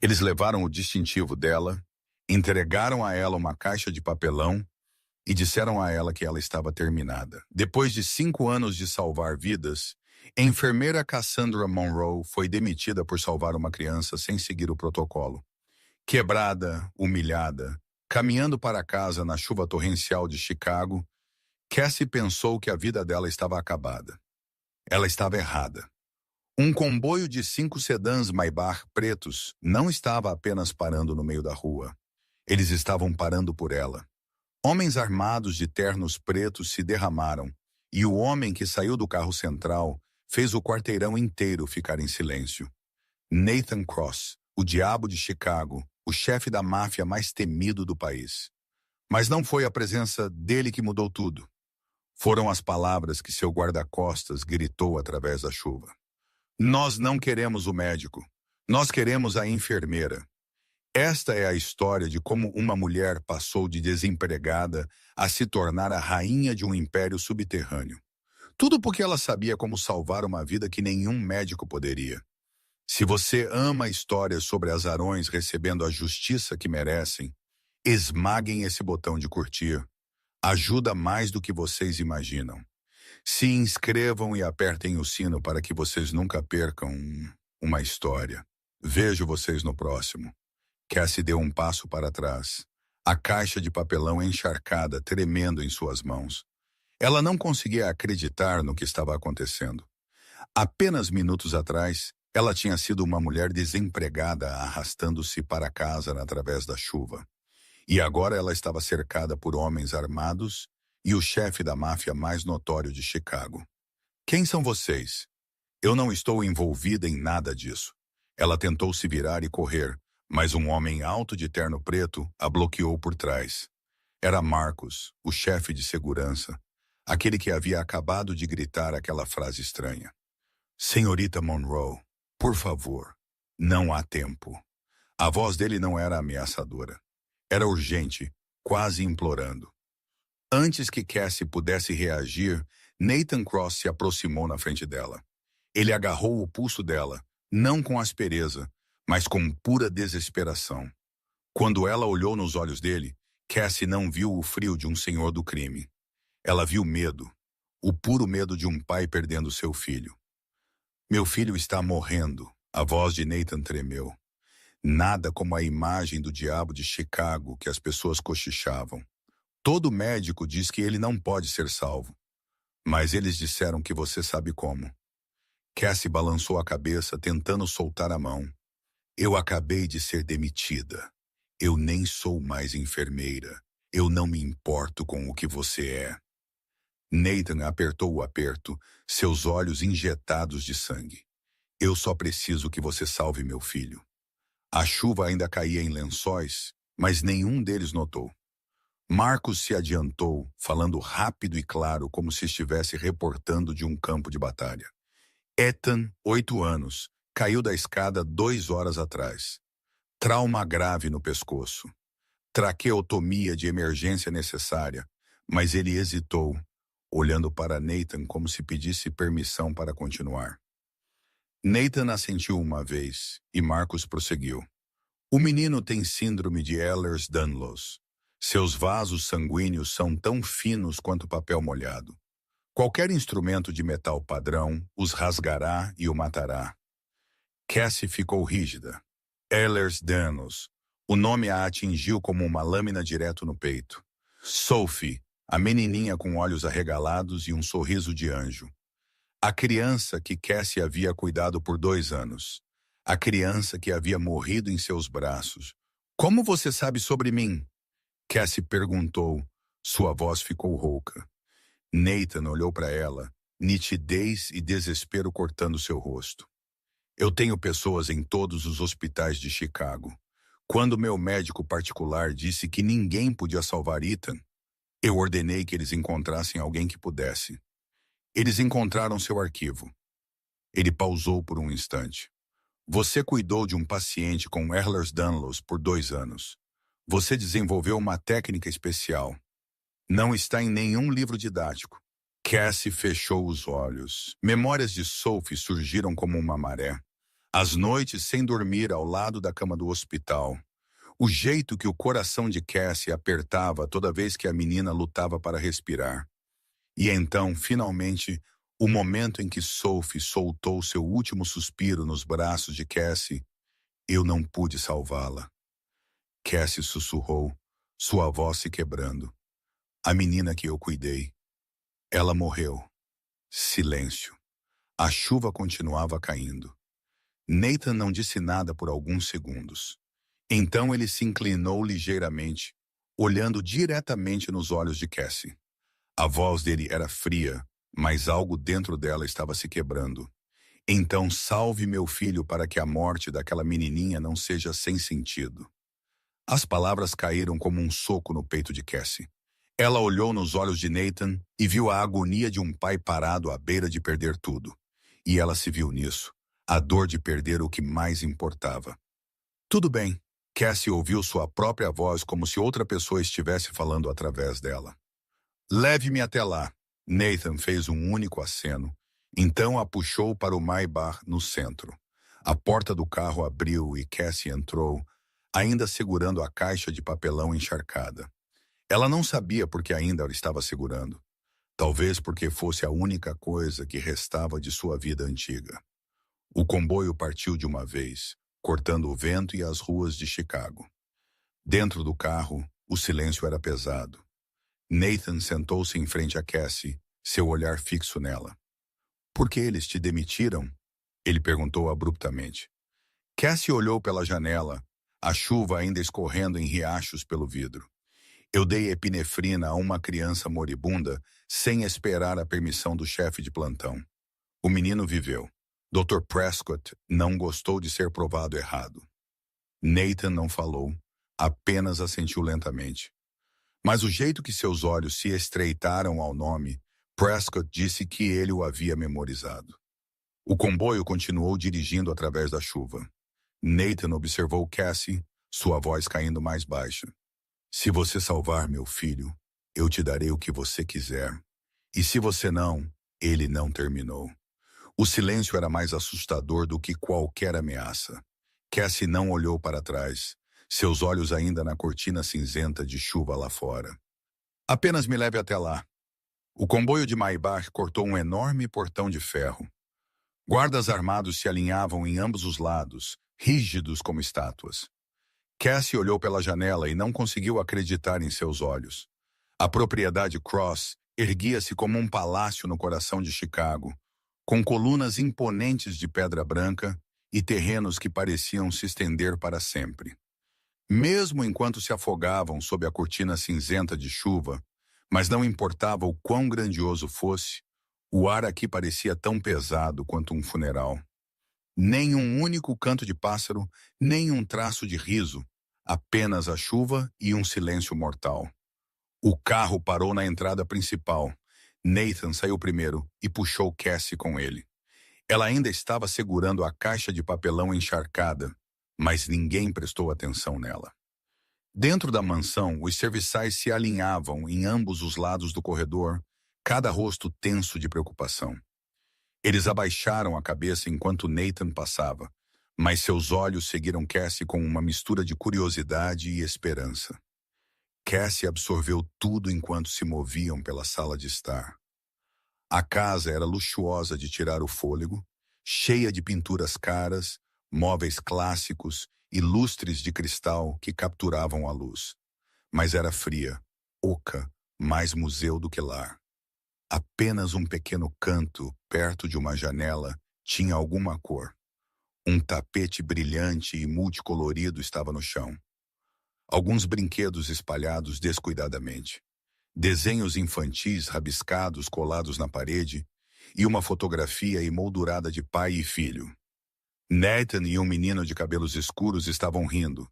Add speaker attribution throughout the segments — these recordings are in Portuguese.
Speaker 1: Eles levaram o distintivo dela, entregaram a ela uma caixa de papelão e disseram a ela que ela estava terminada. Depois de 5 anos de salvar vidas, a enfermeira Cassandra Monroe foi demitida por salvar uma criança sem seguir o protocolo. Quebrada, humilhada, caminhando para casa na chuva torrencial de Chicago, Cassie pensou que a vida dela estava acabada. Ela estava errada. Um comboio de 5 sedãs Maybach pretos não estava apenas parando no meio da rua. Eles estavam parando por ela. Homens armados de ternos pretos se derramaram, e o homem que saiu do carro central fez o quarteirão inteiro ficar em silêncio. Nathan Cross, o diabo de Chicago, o chefe da máfia mais temido do país. Mas não foi a presença dele que mudou tudo. Foram as palavras que seu guarda-costas gritou através da chuva. Nós não queremos o médico. Nós queremos a enfermeira. Esta é a história de como uma mulher passou de desempregada a se tornar a rainha de um império subterrâneo. Tudo porque ela sabia como salvar uma vida que nenhum médico poderia. Se você ama histórias sobre azarões recebendo a justiça que merecem, esmaguem esse botão de curtir. Ajuda mais do que vocês imaginam. Se inscrevam e apertem o sino para que vocês nunca percam uma história. Vejo vocês no próximo. Cassie deu um passo para trás. A caixa de papelão encharcada, tremendo em suas mãos. Ela não conseguia acreditar no que estava acontecendo. Apenas minutos atrás, ela tinha sido uma mulher desempregada arrastando-se para casa através da chuva. E agora ela estava cercada por homens armados e o chefe da máfia mais notório de Chicago. Quem são vocês? Eu não estou envolvida em nada disso. Ela tentou se virar e correr, mas um homem alto de terno preto a bloqueou por trás. Era Marcus, o chefe de segurança, aquele que havia acabado de gritar aquela frase estranha. Senhorita Monroe, por favor, não há tempo. A voz dele não era ameaçadora. Era urgente, quase implorando. Antes que Cassie pudesse reagir, Nathan Cross se aproximou na frente dela. Ele agarrou o pulso dela, não com aspereza, mas com pura desesperação. Quando ela olhou nos olhos dele, Cassie não viu o frio de um senhor do crime. Ela viu medo, o puro medo de um pai perdendo seu filho. Meu filho está morrendo, a voz de Nathan tremeu. Nada como a imagem do diabo de Chicago que as pessoas cochichavam. Todo médico diz que ele não pode ser salvo. Mas eles disseram que você sabe como. Cassie balançou a cabeça, tentando soltar a mão. Eu acabei de ser demitida. Eu nem sou mais enfermeira. Eu não me importo com o que você é. Nathan apertou o aperto, seus olhos injetados de sangue. Eu só preciso que você salve meu filho. A chuva ainda caía em lençóis, mas nenhum deles notou. Marcus se adiantou, falando rápido e claro, como se estivesse reportando de um campo de batalha. Ethan, 8 anos, caiu da escada 2 horas atrás. Trauma grave no pescoço. Traqueotomia de emergência necessária, mas ele hesitou, olhando para Nathan como se pedisse permissão para continuar. Nathan assentiu uma vez, e Marcus prosseguiu. O menino tem síndrome de Ehlers-Danlos. Seus vasos sanguíneos são tão finos quanto papel molhado. Qualquer instrumento de metal padrão os rasgará e o matará. Cassie ficou rígida. Ehlers-Danlos. O nome a atingiu como uma lâmina direto no peito. Sophie, a menininha com olhos arregalados e um sorriso de anjo. A criança que Cassie havia cuidado por 2 anos. A criança que havia morrido em seus braços. Como você sabe sobre mim? Cassie perguntou. Sua voz ficou rouca. Nathan olhou para ela, nitidez e desespero cortando seu rosto. Eu tenho pessoas em todos os hospitais de Chicago. Quando meu médico particular disse que ninguém podia salvar Ethan, eu ordenei que eles encontrassem alguém que pudesse. Eles encontraram seu arquivo. Ele pausou por um instante. Você cuidou de um paciente com Ehlers-Danlos por 2 anos. Você desenvolveu uma técnica especial. Não está em nenhum livro didático. Cassie fechou os olhos. Memórias de Sophie surgiram como uma maré. As noites sem dormir ao lado da cama do hospital. O jeito que o coração de Cassie apertava toda vez que a menina lutava para respirar. E então, finalmente, o momento em que Sophie soltou seu último suspiro nos braços de Cassie, eu não pude salvá-la. Cassie sussurrou, sua voz se quebrando. A menina que eu cuidei. Ela morreu. Silêncio. A chuva continuava caindo. Nathan não disse nada por alguns segundos. Então ele se inclinou ligeiramente, olhando diretamente nos olhos de Cassie. A voz dele era fria, mas algo dentro dela estava se quebrando. Então salve meu filho para que a morte daquela menininha não seja sem sentido. As palavras caíram como um soco no peito de Cassie. Ela olhou nos olhos de Nathan e viu a agonia de um pai parado à beira de perder tudo. E ela se viu nisso, a dor de perder o que mais importava. Tudo bem. Cassie ouviu sua própria voz como se outra pessoa estivesse falando através dela. Leve-me até lá. Nathan fez um único aceno. Então a puxou para o Maybach no centro. A porta do carro abriu e Cassie entrou, ainda segurando a caixa de papelão encharcada. Ela não sabia por que ainda ela estava segurando. Talvez porque fosse a única coisa que restava de sua vida antiga. O comboio partiu de uma vez, cortando o vento e as ruas de Chicago. Dentro do carro, o silêncio era pesado. Nathan sentou-se em frente a Cassie, seu olhar fixo nela. Por que eles te demitiram? Ele perguntou abruptamente. Cassie olhou pela janela, a chuva ainda escorrendo em riachos pelo vidro. Eu dei epinefrina a uma criança moribunda sem esperar a permissão do chefe de plantão. O menino viveu. Dr. Prescott não gostou de ser provado errado. Nathan não falou, apenas assentiu lentamente. Mas o jeito que seus olhos se estreitaram ao nome, Prescott disse que ele o havia memorizado. O comboio continuou dirigindo através da chuva. Nathan observou Cassie, sua voz caindo mais baixa. Se você salvar meu filho, eu te darei o que você quiser. E se você não, ele não terminou. O silêncio era mais assustador do que qualquer ameaça. Cassie não olhou para trás, seus olhos ainda na cortina cinzenta de chuva lá fora. Apenas me leve até lá. O comboio de Maybach cortou um enorme portão de ferro. Guardas armados se alinhavam em ambos os lados, rígidos como estátuas. Cassie olhou pela janela e não conseguiu acreditar em seus olhos. A propriedade Cross erguia-se como um palácio no coração de Chicago, com colunas imponentes de pedra branca e terrenos que pareciam se estender para sempre. Mesmo enquanto se afogavam sob a cortina cinzenta de chuva, mas não importava o quão grandioso fosse, o ar aqui parecia tão pesado quanto um funeral. Nem um único canto de pássaro, nem um traço de riso, apenas a chuva e um silêncio mortal. O carro parou na entrada principal. Nathan saiu primeiro e puxou Cassie com ele. Ela ainda estava segurando a caixa de papelão encharcada, mas ninguém prestou atenção nela. Dentro da mansão, os serviçais se alinhavam em ambos os lados do corredor, cada rosto tenso de preocupação. Eles abaixaram a cabeça enquanto Nathan passava, mas seus olhos seguiram Cassie com uma mistura de curiosidade e esperança. Cassie absorveu tudo enquanto se moviam pela sala de estar. A casa era luxuosa de tirar o fôlego, cheia de pinturas caras, móveis clássicos e lustres de cristal que capturavam a luz. Mas era fria, oca, mais museu do que lar. Apenas um pequeno canto, perto de uma janela, tinha alguma cor. Um tapete brilhante e multicolorido estava no chão. Alguns brinquedos espalhados descuidadamente. Desenhos infantis rabiscados colados na parede e uma fotografia emoldurada de pai e filho. Nathan e um menino de cabelos escuros estavam rindo,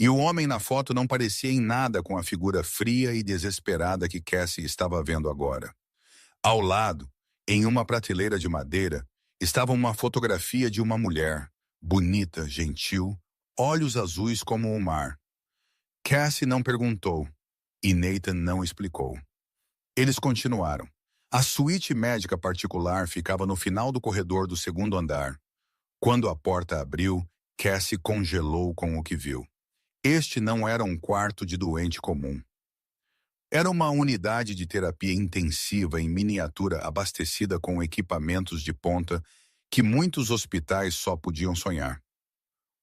Speaker 1: e o homem na foto não parecia em nada com a figura fria e desesperada que Cassie estava vendo agora. Ao lado, em uma prateleira de madeira, estava uma fotografia de uma mulher, bonita, gentil, olhos azuis como o mar. Cassie não perguntou, e Nathan não explicou. Eles continuaram. A suíte médica particular ficava no final do corredor do segundo andar. Quando a porta abriu, Cassie congelou com o que viu. Este não era um quarto de doente comum. Era uma unidade de terapia intensiva em miniatura abastecida com equipamentos de ponta que muitos hospitais só podiam sonhar.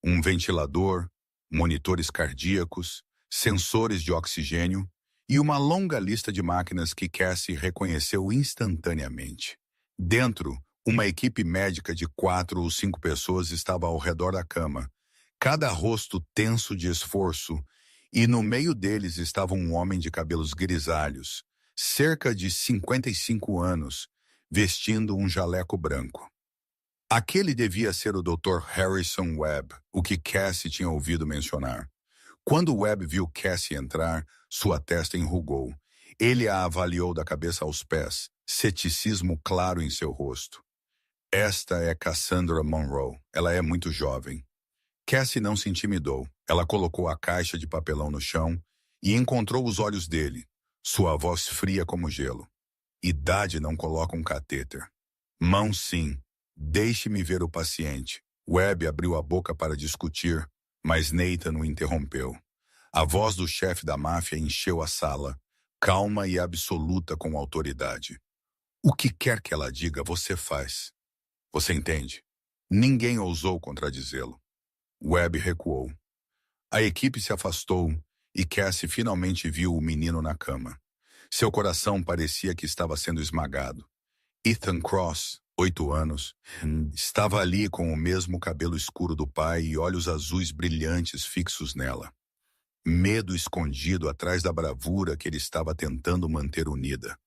Speaker 1: Um ventilador, monitores cardíacos, sensores de oxigênio e uma longa lista de máquinas que Cassie reconheceu instantaneamente. Dentro, uma equipe médica de 4 ou 5 pessoas estava ao redor da cama, cada rosto tenso de esforço, e no meio deles estava um homem de cabelos grisalhos, cerca de 55 anos, vestindo um jaleco branco. Aquele devia ser o Dr. Harrison Webb, o que Cassie tinha ouvido mencionar. Quando Webb viu Cassie entrar, sua testa enrugou. Ele a avaliou da cabeça aos pés, ceticismo claro em seu rosto. Esta é Cassandra Monroe. Ela é muito jovem. Cassie não se intimidou. Ela colocou a caixa de papelão no chão e encontrou os olhos dele, sua voz fria como gelo. Idade não coloca um catéter. Mão sim. Deixe-me ver o paciente. Webb abriu a boca para discutir, mas Nathan o interrompeu. A voz do chefe da máfia encheu a sala, calma e absoluta com autoridade. O que quer que ela diga, você faz. Você entende? Ninguém ousou contradizê-lo. Webb recuou. A equipe se afastou e Cassie finalmente viu o menino na cama. Seu coração parecia que estava sendo esmagado. Ethan Cross, 8 anos, estava ali com o mesmo cabelo escuro do pai e olhos azuis brilhantes fixos nela. Medo escondido atrás da bravura que ele estava tentando manter unida.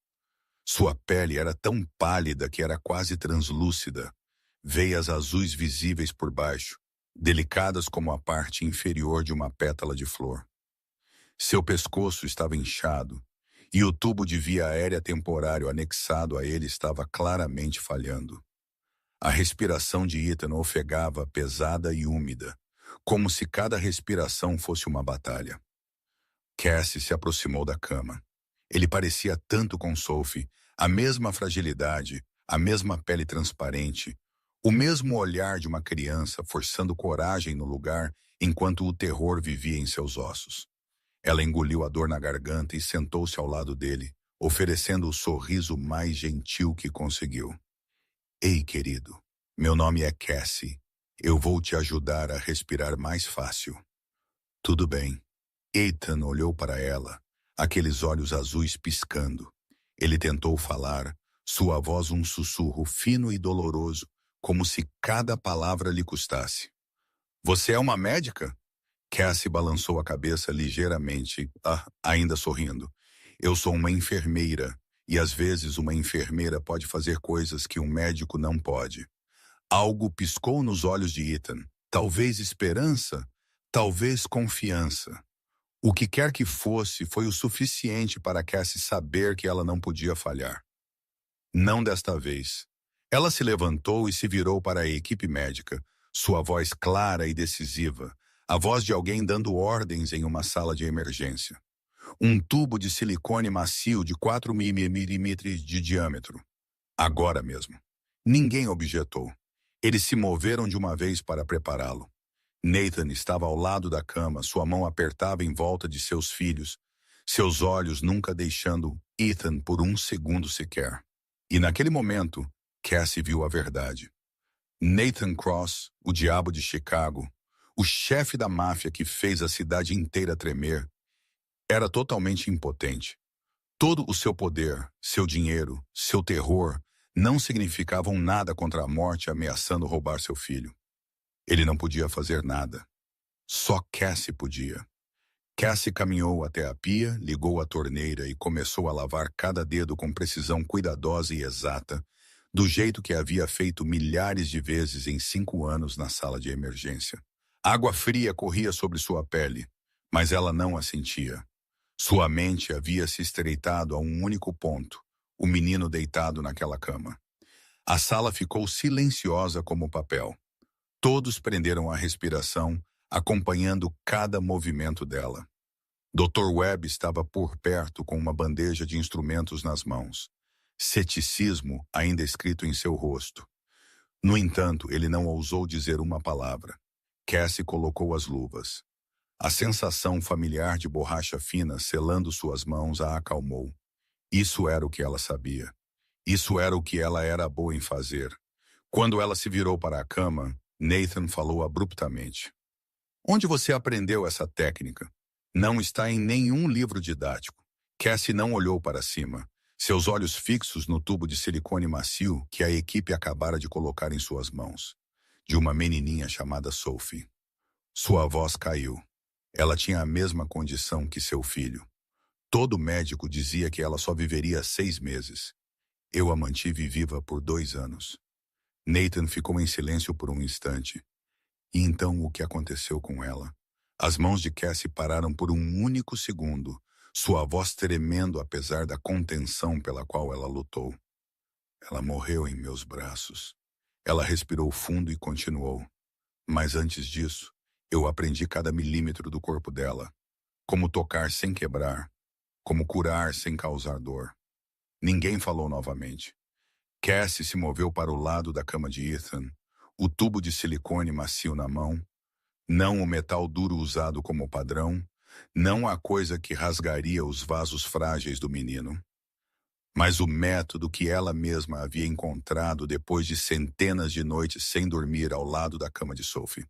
Speaker 1: Sua pele era tão pálida que era quase translúcida, veias azuis visíveis por baixo, delicadas como a parte inferior de uma pétala de flor. Seu pescoço estava inchado, e o tubo de via aérea temporário anexado a ele estava claramente falhando. A respiração de Ethan ofegava, pesada e úmida, como se cada respiração fosse uma batalha. Cassie se aproximou da cama. Ele parecia tanto com Sophie, a mesma fragilidade, a mesma pele transparente, o mesmo olhar de uma criança forçando coragem no lugar enquanto o terror vivia em seus ossos. Ela engoliu a dor na garganta e sentou-se ao lado dele, oferecendo o sorriso mais gentil que conseguiu. Ei, querido, meu nome é Cassie. Eu vou te ajudar a respirar mais fácil. Tudo bem. Ethan olhou para ela, aqueles olhos azuis piscando. Ele tentou falar, sua voz um sussurro fino e doloroso, como se cada palavra lhe custasse. Você é uma médica? Cassie balançou a cabeça ligeiramente, ainda sorrindo. Eu sou uma enfermeira, e às vezes uma enfermeira pode fazer coisas que um médico não pode. Algo piscou nos olhos de Ethan. Talvez esperança, talvez confiança. O que quer que fosse foi o suficiente para Cassie saber que ela não podia falhar. Não desta vez. Ela se levantou e se virou para a equipe médica, sua voz clara e decisiva, a voz de alguém dando ordens em uma sala de emergência. Um tubo de silicone macio de 4 milímetros de diâmetro. Agora mesmo. Ninguém objetou. Eles se moveram de uma vez para prepará-lo. Nathan estava ao lado da cama, sua mão apertava em volta de seus filhos, seus olhos nunca deixando Ethan por um segundo sequer. E naquele momento, Cassie viu a verdade. Nathan Cross, o diabo de Chicago, o chefe da máfia que fez a cidade inteira tremer, era totalmente impotente. Todo o seu poder, seu dinheiro, seu terror não significavam nada contra a morte ameaçando roubar seu filho. Ele não podia fazer nada. Só Cassie podia. Cassie caminhou até a pia, ligou a torneira e começou a lavar cada dedo com precisão cuidadosa e exata, do jeito que havia feito milhares de vezes em 5 anos na sala de emergência. Água fria corria sobre sua pele, mas ela não a sentia. Sua mente havia se estreitado a um único ponto, o menino deitado naquela cama. A sala ficou silenciosa como papel. Todos prenderam a respiração, acompanhando cada movimento dela. Dr. Webb estava por perto com uma bandeja de instrumentos nas mãos. Ceticismo ainda escrito em seu rosto. No entanto, ele não ousou dizer uma palavra. Cassie colocou as luvas. A sensação familiar de borracha fina selando suas mãos a acalmou. Isso era o que ela sabia. Isso era o que ela era boa em fazer. Quando ela se virou para a cama, Nathan falou abruptamente. Onde você aprendeu essa técnica? Não está em nenhum livro didático. Cassie não olhou para cima, seus olhos fixos no tubo de silicone macio que a equipe acabara de colocar em suas mãos, de uma menininha chamada Sophie. Sua voz caiu. Ela tinha a mesma condição que seu filho. Todo médico dizia que ela só viveria 6 meses. Eu a mantive viva por 2 anos. Nathan ficou em silêncio por um instante. E então o que aconteceu com ela? As mãos de Cassie pararam por um único segundo, sua voz tremendo apesar da contenção pela qual ela lutou. Ela morreu em meus braços. Ela respirou fundo e continuou. Mas antes disso, eu aprendi cada milímetro do corpo dela. Como tocar sem quebrar. Como curar sem causar dor. Ninguém falou novamente. Cassie se moveu para o lado da cama de Ethan, o tubo de silicone macio na mão, não o metal duro usado como padrão, não a coisa que rasgaria os vasos frágeis do menino, mas o método que ela mesma havia encontrado depois de centenas de noites sem dormir ao lado da cama de Sophie.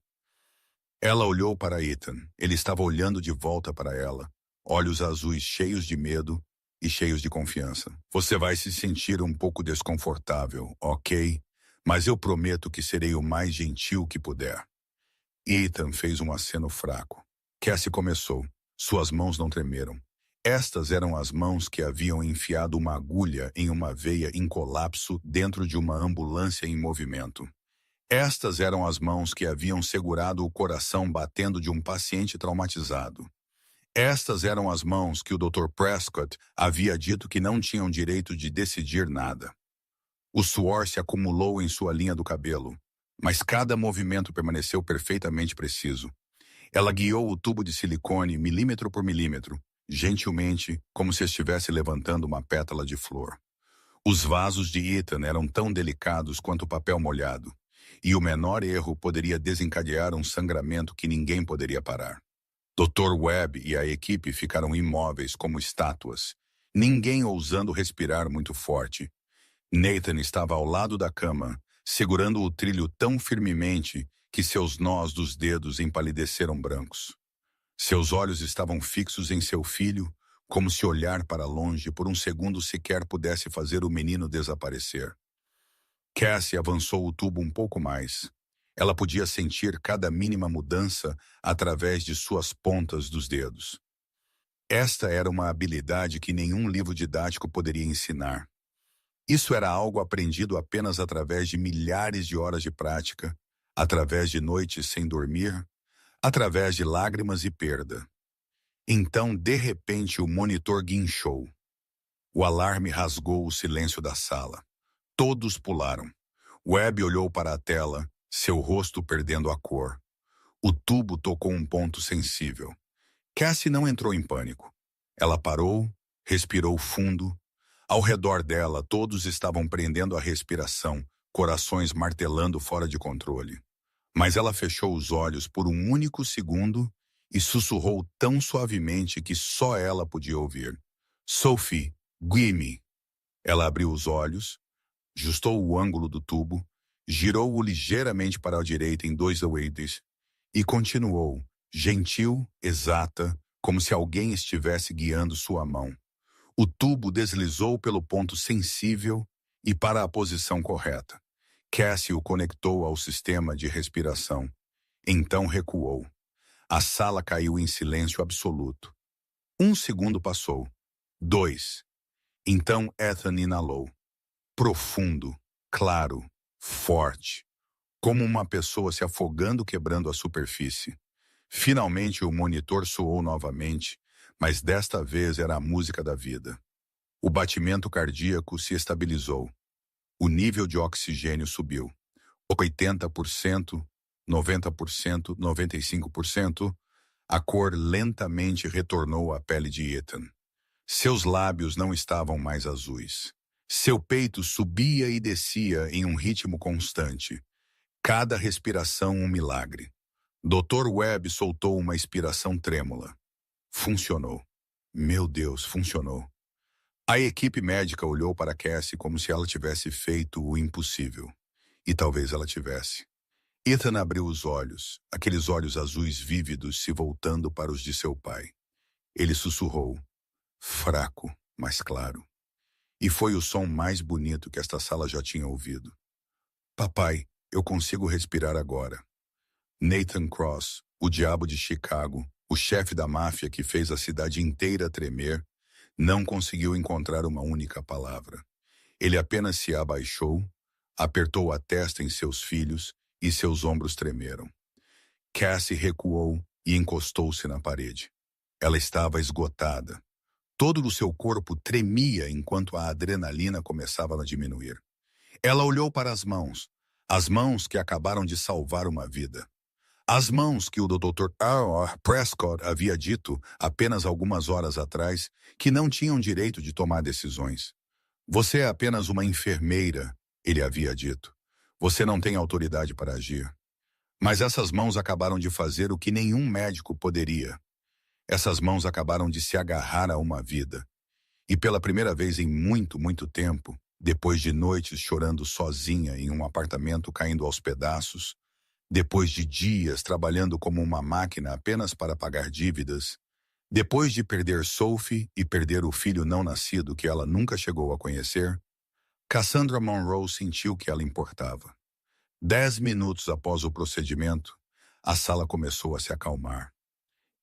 Speaker 1: Ela olhou para Ethan. Ele estava olhando de volta para ela, olhos azuis cheios de medo e cheios de confiança. Você vai se sentir um pouco desconfortável, ok? Mas eu prometo que serei o mais gentil que puder. Ethan fez um aceno fraco. Cassie começou. Suas mãos não tremeram. Estas eram as mãos que haviam enfiado uma agulha em uma veia em colapso dentro de uma ambulância em movimento. Estas eram as mãos que haviam segurado o coração batendo de um paciente traumatizado. Estas eram as mãos que o Dr. Prescott havia dito que não tinham direito de decidir nada. O suor se acumulou em sua linha do cabelo, mas cada movimento permaneceu perfeitamente preciso. Ela guiou o tubo de silicone milímetro por milímetro, gentilmente, como se estivesse levantando uma pétala de flor. Os vasos de Ethan eram tão delicados quanto o papel molhado, e o menor erro poderia desencadear um sangramento que ninguém poderia parar. Dr. Webb e a equipe ficaram imóveis como estátuas, ninguém ousando respirar muito forte. Nathan estava ao lado da cama, segurando o trilho tão firmemente que seus nós dos dedos empalideceram brancos. Seus olhos estavam fixos em seu filho, como se olhar para longe por um segundo sequer pudesse fazer o menino desaparecer. Cassie avançou o tubo um pouco mais. Ela podia sentir cada mínima mudança através de suas pontas dos dedos. Esta era uma habilidade que nenhum livro didático poderia ensinar. Isso era algo aprendido apenas através de milhares de horas de prática, através de noites sem dormir, através de lágrimas e perda. Então, de repente, o monitor guinchou. O alarme rasgou o silêncio da sala. Todos pularam. Webb olhou para a tela, seu rosto perdendo a cor. O tubo tocou um ponto sensível. Cassie não entrou em pânico. Ela parou, respirou fundo. Ao redor dela, todos estavam prendendo a respiração, corações martelando fora de controle. Mas ela fechou os olhos por um único segundo e sussurrou tão suavemente que só ela podia ouvir. Sophie, gimme. Ela abriu os olhos, ajustou o ângulo do tubo, girou-o ligeiramente para a direita em 2 dedos e continuou, gentil, exata, como se alguém estivesse guiando sua mão. O tubo deslizou pelo ponto sensível e para a posição correta. Cassie o conectou ao sistema de respiração. Então recuou. A sala caiu em silêncio absoluto. 1 segundo passou. 2. Então Ethan inalou. Profundo, claro, forte. Como uma pessoa se afogando quebrando a superfície. Finalmente o monitor soou novamente, mas desta vez era a música da vida. O batimento cardíaco se estabilizou. O nível de oxigênio subiu. 80%, 90%, 95%. A cor lentamente retornou à pele de Ethan. Seus lábios não estavam mais azuis. Seu peito subia e descia em um ritmo constante. Cada respiração um milagre. Dr. Webb soltou uma expiração trêmula. Funcionou. Meu Deus, funcionou. A equipe médica olhou para Cassie como se ela tivesse feito o impossível. E talvez ela tivesse. Ethan abriu os olhos, aqueles olhos azuis vívidos se voltando para os de seu pai. Ele sussurrou, fraco, mas claro. E foi o som mais bonito que esta sala já tinha ouvido. Papai, eu consigo respirar agora. Nathan Cross, o diabo de Chicago, o chefe da máfia que fez a cidade inteira tremer, não conseguiu encontrar uma única palavra. Ele apenas se abaixou, apertou a testa em seus filhos e seus ombros tremeram. Cassie recuou e encostou-se na parede. Ela estava esgotada. Todo o seu corpo tremia enquanto a adrenalina começava a diminuir. Ela olhou para as mãos que acabaram de salvar uma vida. As mãos que o Dr. R. Prescott havia dito apenas algumas horas atrás que não tinham direito de tomar decisões. Você é apenas uma enfermeira, ele havia dito. Você não tem autoridade para agir. Mas essas mãos acabaram de fazer o que nenhum médico poderia. Essas mãos acabaram de se agarrar a uma vida. E pela primeira vez em muito, muito tempo, depois de noites chorando sozinha em um apartamento caindo aos pedaços, depois de dias trabalhando como uma máquina apenas para pagar dívidas, depois de perder Sophie e perder o filho não nascido que ela nunca chegou a conhecer, Cassandra Monroe sentiu que ela importava. 10 minutos após o procedimento, a sala começou a se acalmar.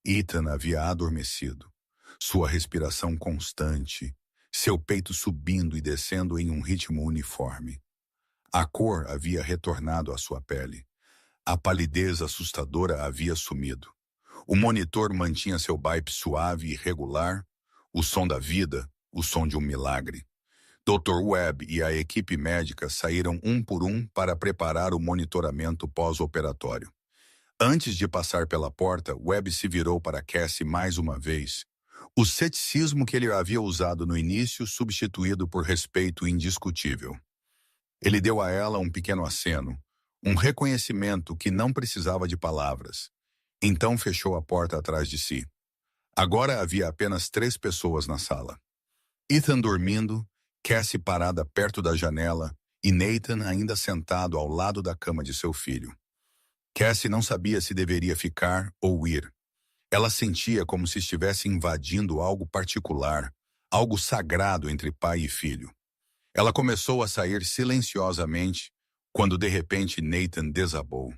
Speaker 1: Ethan havia adormecido, sua respiração constante, seu peito subindo e descendo em um ritmo uniforme. A cor havia retornado à sua pele. A palidez assustadora havia sumido. O monitor mantinha seu bip suave e regular, o som da vida, o som de um milagre. Dr. Webb e a equipe médica saíram um por um para preparar o monitoramento pós-operatório. Antes de passar pela porta, Webb se virou para Cassie mais uma vez. O ceticismo que ele havia usado no início substituído por respeito indiscutível. Ele deu a ela um pequeno aceno, um reconhecimento que não precisava de palavras. Então fechou a porta atrás de si. Agora havia apenas 3 pessoas na sala. Ethan dormindo, Cassie parada perto da janela e Nathan ainda sentado ao lado da cama de seu filho. Cassie não sabia se deveria ficar ou ir. Ela sentia como se estivesse invadindo algo particular, algo sagrado entre pai e filho. Ela começou a sair silenciosamente, quando de repente Nathan desabou.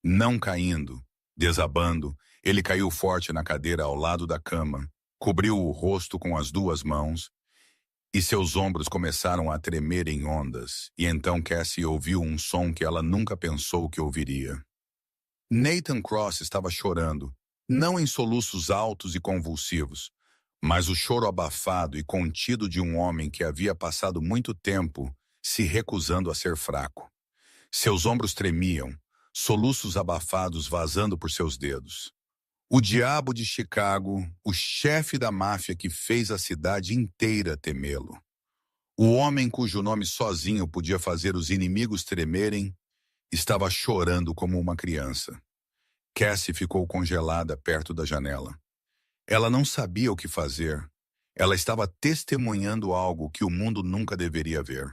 Speaker 1: Não caindo, desabando, ele caiu forte na cadeira ao lado da cama, cobriu o rosto com as 2 mãos, e seus ombros começaram a tremer em ondas, e então Cassie ouviu um som que ela nunca pensou que ouviria. Nathan Cross estava chorando, não em soluços altos e convulsivos, mas o choro abafado e contido de um homem que havia passado muito tempo se recusando a ser fraco. Seus ombros tremiam, soluços abafados vazando por seus dedos. O diabo de Chicago, o chefe da máfia que fez a cidade inteira temê-lo. O homem cujo nome sozinho podia fazer os inimigos tremerem, estava chorando como uma criança. Cassie ficou congelada perto da janela. Ela não sabia o que fazer. Ela estava testemunhando algo que o mundo nunca deveria ver.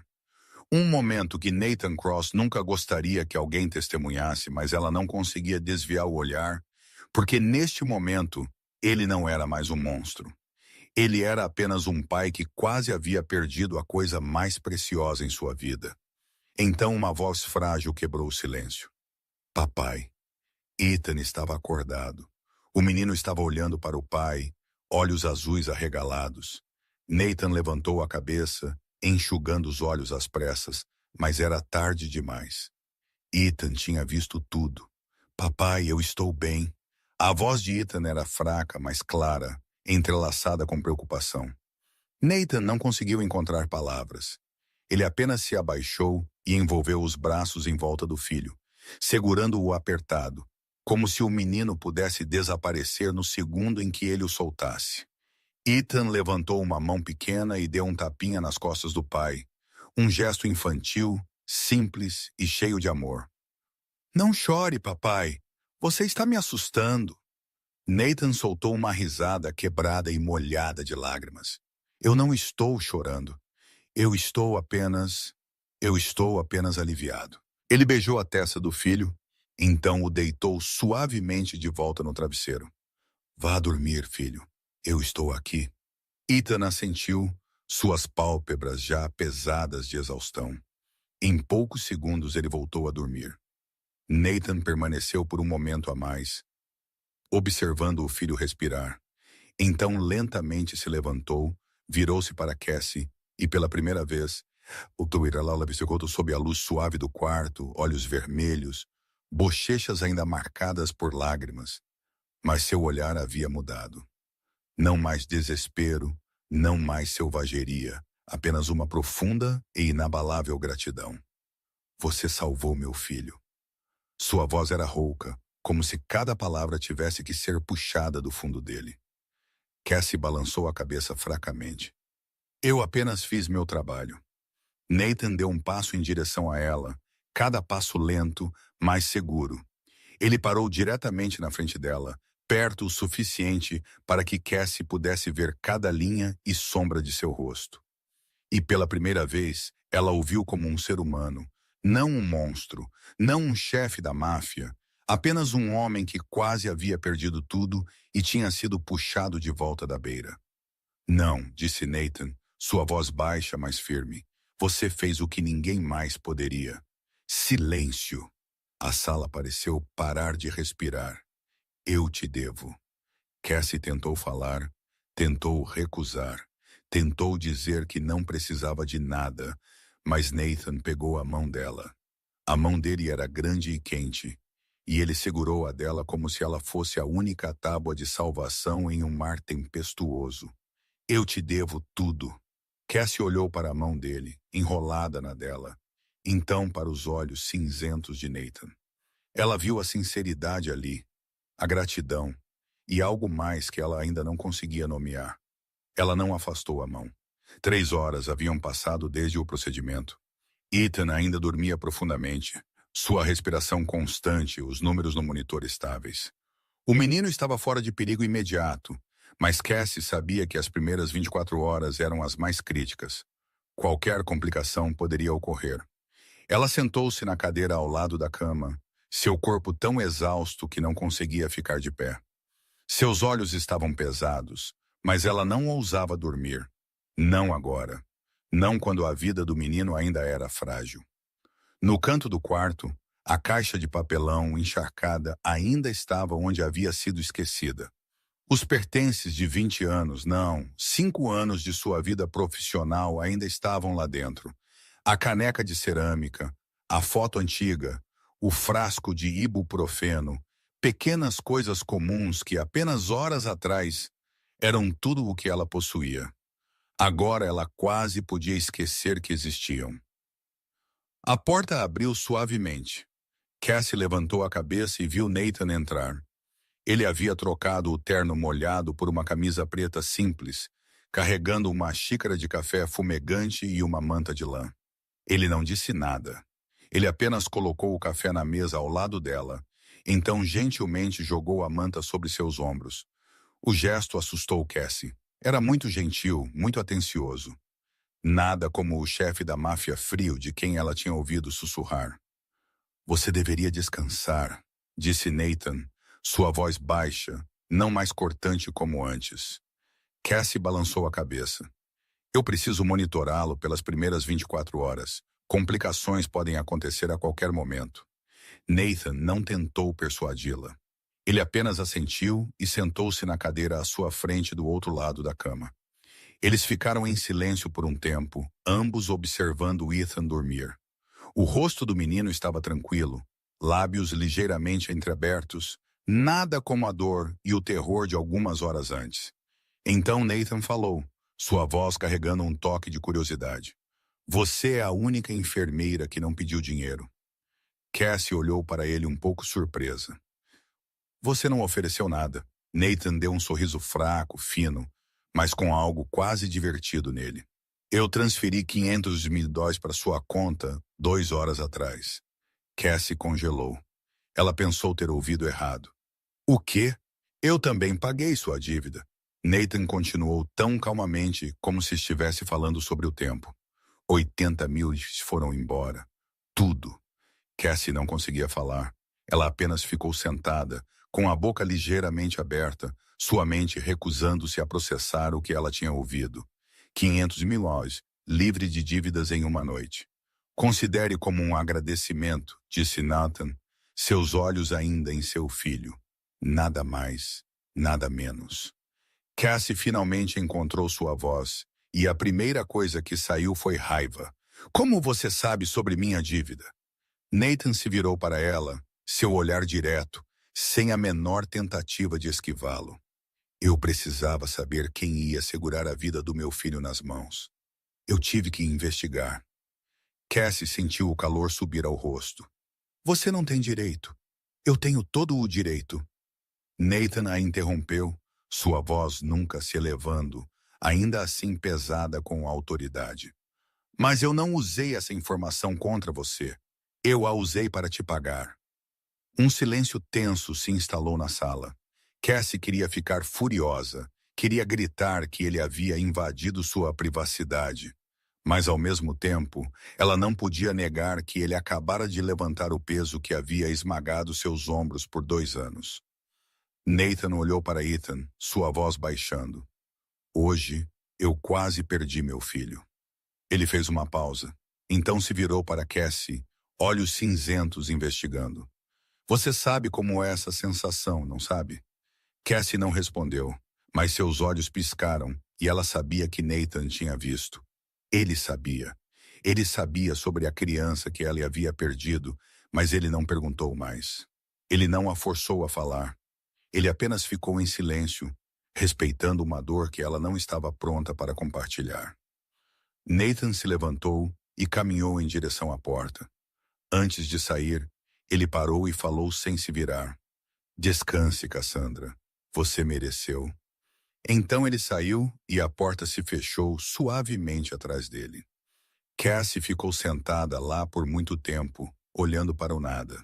Speaker 1: Um momento que Nathan Cross nunca gostaria que alguém testemunhasse, mas ela não conseguia desviar o olhar, porque neste momento ele não era mais um monstro. Ele era apenas um pai que quase havia perdido a coisa mais preciosa em sua vida. Então uma voz frágil quebrou o silêncio. Papai. Ethan estava acordado. O menino estava olhando para o pai, olhos azuis arregalados. Nathan levantou a cabeça, enxugando os olhos às pressas, mas era tarde demais. Ethan tinha visto tudo. Papai, eu estou bem. A voz de Ethan era fraca, mas clara, entrelaçada com preocupação. Nathan não conseguiu encontrar palavras. Ele apenas se abaixou e envolveu os braços em volta do filho, segurando-o apertado, como se o menino pudesse desaparecer no segundo em que ele o soltasse. Ethan levantou uma mão pequena e deu um tapinha nas costas do pai, Um gesto infantil, simples e cheio de amor. Não chore, papai. Você está me assustando. Nathan soltou uma risada quebrada e molhada de lágrimas. Eu não estou chorando. Eu estou apenas... Eu estou apenas aliviado. Ele beijou a testa do filho, então o deitou suavemente de volta no travesseiro. Vá dormir, filho. Eu estou aqui. Ethan assentiu, suas pálpebras já pesadas de exaustão. Em poucos segundos ele voltou a dormir. Nathan permaneceu por um momento a mais, observando o filho respirar. Então lentamente se levantou, virou-se para Cassie e pela primeira vez, o Tuiralala observou sob a luz suave do quarto, olhos vermelhos, bochechas ainda marcadas por lágrimas. Mas seu olhar havia mudado. Não mais desespero, não mais selvageria, apenas uma profunda e inabalável gratidão. Você salvou meu filho. Sua voz era rouca, como se cada palavra tivesse que ser puxada do fundo dele. Cassie balançou a cabeça fracamente. Eu apenas fiz meu trabalho. Nathan deu um passo em direção a ela, cada passo lento, mas seguro. Ele parou diretamente na frente dela, perto o suficiente para que Cassie pudesse ver cada linha e sombra de seu rosto. E pela primeira vez, ela o viu como um ser humano, não um monstro, não um chefe da máfia, apenas um homem que quase havia perdido tudo e tinha sido puxado de volta da beira. Não, disse Nathan, sua voz baixa, mas firme. Você fez o que ninguém mais poderia. Silêncio. A sala pareceu parar de respirar. Eu te devo. Cassie tentou falar, tentou recusar, tentou dizer que não precisava de nada, mas Nathan pegou a mão dela. A mão dele era grande e quente, e ele segurou a dela como se ela fosse a única tábua de salvação em um mar tempestuoso. Eu te devo tudo. Cassie olhou para a mão dele, enrolada na dela, então para os olhos cinzentos de Nathan. Ela viu a sinceridade ali, a gratidão, e algo mais que ela ainda não conseguia nomear. Ela não afastou a mão. 3 horas haviam passado desde o procedimento. Ethan ainda dormia profundamente, sua respiração constante, os números no monitor estáveis. O menino estava fora de perigo imediato, mas Cassie sabia que as primeiras 24 horas eram as mais críticas. Qualquer complicação poderia ocorrer. Ela sentou-se na cadeira ao lado da cama, seu corpo tão exausto que não conseguia ficar de pé. Seus olhos estavam pesados, mas ela não ousava dormir. Não agora. Não quando a vida do menino ainda era frágil. No canto do quarto, a caixa de papelão encharcada ainda estava onde havia sido esquecida. Os pertences de 20 anos, não, 5 anos de sua vida profissional ainda estavam lá dentro. A caneca de cerâmica, a foto antiga, o frasco de ibuprofeno, pequenas coisas comuns que apenas horas atrás eram tudo o que ela possuía. Agora ela quase podia esquecer que existiam. A porta abriu suavemente. Cassie levantou a cabeça e viu Nathan entrar. Ele havia trocado o terno molhado por uma camisa preta simples, carregando uma xícara de café fumegante e uma manta de lã. Ele não disse nada. Ele apenas colocou o café na mesa ao lado dela, então gentilmente jogou a manta sobre seus ombros. O gesto assustou Cassie. Era muito gentil, muito atencioso. Nada como o chefe da máfia frio de quem ela tinha ouvido sussurrar. Você deveria descansar, disse Nathan, sua voz baixa, não mais cortante como antes. Cassie balançou a cabeça. Eu preciso monitorá-lo pelas primeiras 24 horas. Complicações podem acontecer a qualquer momento. Nathan não tentou persuadi-la. Ele apenas assentiu e sentou-se na cadeira à sua frente do outro lado da cama. Eles ficaram em silêncio por um tempo, ambos observando Ethan dormir. O rosto do menino estava tranquilo, lábios ligeiramente entreabertos, nada como a dor e o terror de algumas horas antes. Então Nathan falou, sua voz carregando um toque de curiosidade. Você é a única enfermeira que não pediu dinheiro. Cassie olhou para ele um pouco surpresa. Você não ofereceu nada. Nathan deu um sorriso fraco, fino, mas com algo quase divertido nele. Eu transferi $500 mil para sua conta 2 horas atrás. Cassie congelou. Ela pensou ter ouvido errado. O quê? Eu também paguei sua dívida. Nathan continuou tão calmamente como se estivesse falando sobre o tempo. 80 mil foram embora. Tudo. Cassie não conseguia falar. Ela apenas ficou sentada, com a boca ligeiramente aberta, sua mente recusando-se a processar o que ela tinha ouvido. 500 mil horas, livre de dívidas em uma noite. Considere como um agradecimento, disse Nathan, seus olhos ainda em seu filho. Nada mais, nada menos. Cassie finalmente encontrou sua voz, e a primeira coisa que saiu foi raiva. Como você sabe sobre minha dívida? Nathan se virou para ela, seu olhar direto, sem a menor tentativa de esquivá-lo. Eu precisava saber quem ia segurar a vida do meu filho nas mãos. Eu tive que investigar. Cassie sentiu o calor subir ao rosto. Você não tem direito. Eu tenho todo o direito. Nathan a interrompeu, sua voz nunca se elevando, ainda assim pesada com autoridade. Mas eu não usei essa informação contra você. Eu a usei para te pagar. Um silêncio tenso se instalou na sala. Cassie queria ficar furiosa, queria gritar que ele havia invadido sua privacidade. Mas, ao mesmo tempo, ela não podia negar que ele acabara de levantar o peso que havia esmagado seus ombros por 2 anos. Nathan olhou para Ethan, sua voz baixando. Hoje, eu quase perdi meu filho. Ele fez uma pausa. Então se virou para Cassie, olhos cinzentos investigando. Você sabe como é essa sensação, não sabe? Cassie não respondeu, mas seus olhos piscaram e ela sabia que Nathan tinha visto. Ele sabia. Ele sabia sobre a criança que ela havia perdido, mas ele não perguntou mais. Ele não a forçou a falar. Ele apenas ficou em silêncio, respeitando uma dor que ela não estava pronta para compartilhar. Nathan se levantou e caminhou em direção à porta. Antes de sair, ele parou e falou sem se virar. Descanse, Cassandra. Você mereceu. Então ele saiu e a porta se fechou suavemente atrás dele. Cassie ficou sentada lá por muito tempo, olhando para o nada.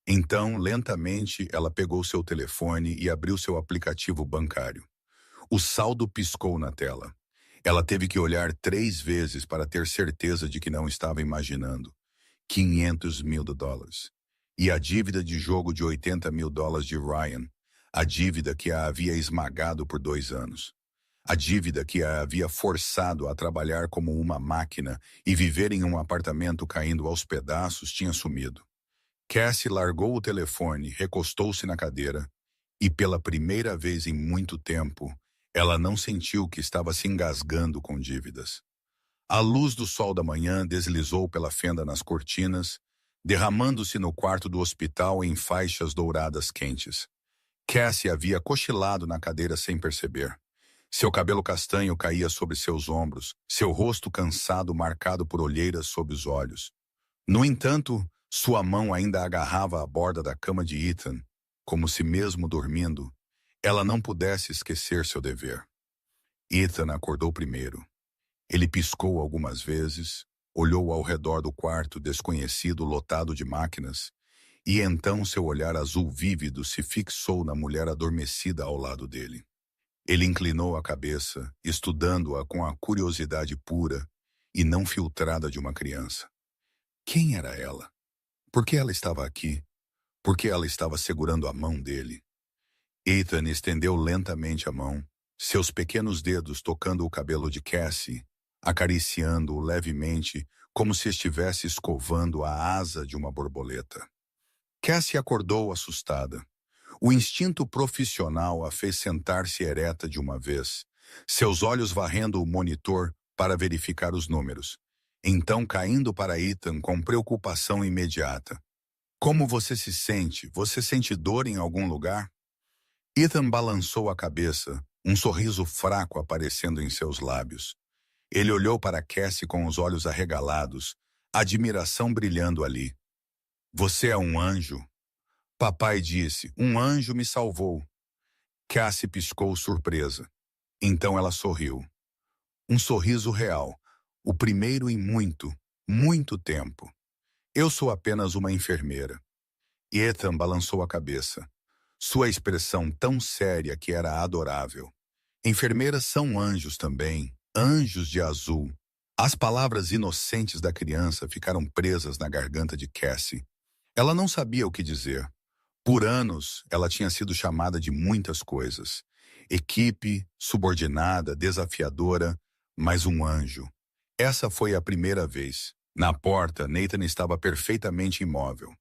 Speaker 1: Então, lentamente, ela pegou seu telefone e abriu seu aplicativo bancário. O saldo piscou na tela. Ela teve que olhar 3 vezes para ter certeza de que não estava imaginando. 500 mil dólares. E a dívida de jogo de 80 mil dólares de Ryan. A dívida que a havia esmagado por 2 anos. A dívida que a havia forçado a trabalhar como uma máquina e viver em um apartamento caindo aos pedaços tinha sumido. Cassie largou o telefone, recostou-se na cadeira e, pela primeira vez em muito tempo, ela não sentiu que estava se engasgando com dívidas. A luz do sol da manhã deslizou pela fenda nas cortinas, derramando-se no quarto do hospital em faixas douradas quentes. Cassie havia cochilado na cadeira sem perceber. Seu cabelo castanho caía sobre seus ombros, seu rosto cansado marcado por olheiras sob os olhos. No entanto, sua mão ainda agarrava a borda da cama de Ethan, como se mesmo dormindo, ela não pudesse esquecer seu dever. Ethan acordou primeiro. Ele piscou algumas vezes, olhou ao redor do quarto desconhecido lotado de máquinas, e então seu olhar azul vívido se fixou na mulher adormecida ao lado dele. Ele inclinou a cabeça, estudando-a com a curiosidade pura e não filtrada de uma criança. Quem era ela? Por que ela estava aqui? Por que ela estava segurando a mão dele? Ethan estendeu lentamente a mão, seus pequenos dedos tocando o cabelo de Cassie, acariciando-o levemente, como se estivesse escovando a asa de uma borboleta. Cassie acordou assustada. O instinto profissional a fez sentar-se ereta de uma vez, seus olhos varrendo o monitor para verificar os números. Então caindo para Ethan com preocupação imediata. Como você se sente? Você sente dor em algum lugar? Ethan balançou a cabeça, um sorriso fraco aparecendo em seus lábios. Ele olhou para Cassie com os olhos arregalados, admiração brilhando ali. Você é um anjo. Papai disse, um anjo me salvou. Cassie piscou surpresa. Então ela sorriu. Um sorriso real, O primeiro em muito, muito tempo. Eu sou apenas uma enfermeira. Ethan balançou a cabeça. Sua expressão tão séria que era adorável. Enfermeiras são anjos também, anjos de azul. As palavras inocentes da criança ficaram presas na garganta de Cassie. Ela não sabia o que dizer. Por anos, ela tinha sido chamada de muitas coisas. Equipe, subordinada, desafiadora, mas um anjo. Essa foi a primeira vez. Na porta, Nathan estava perfeitamente imóvel.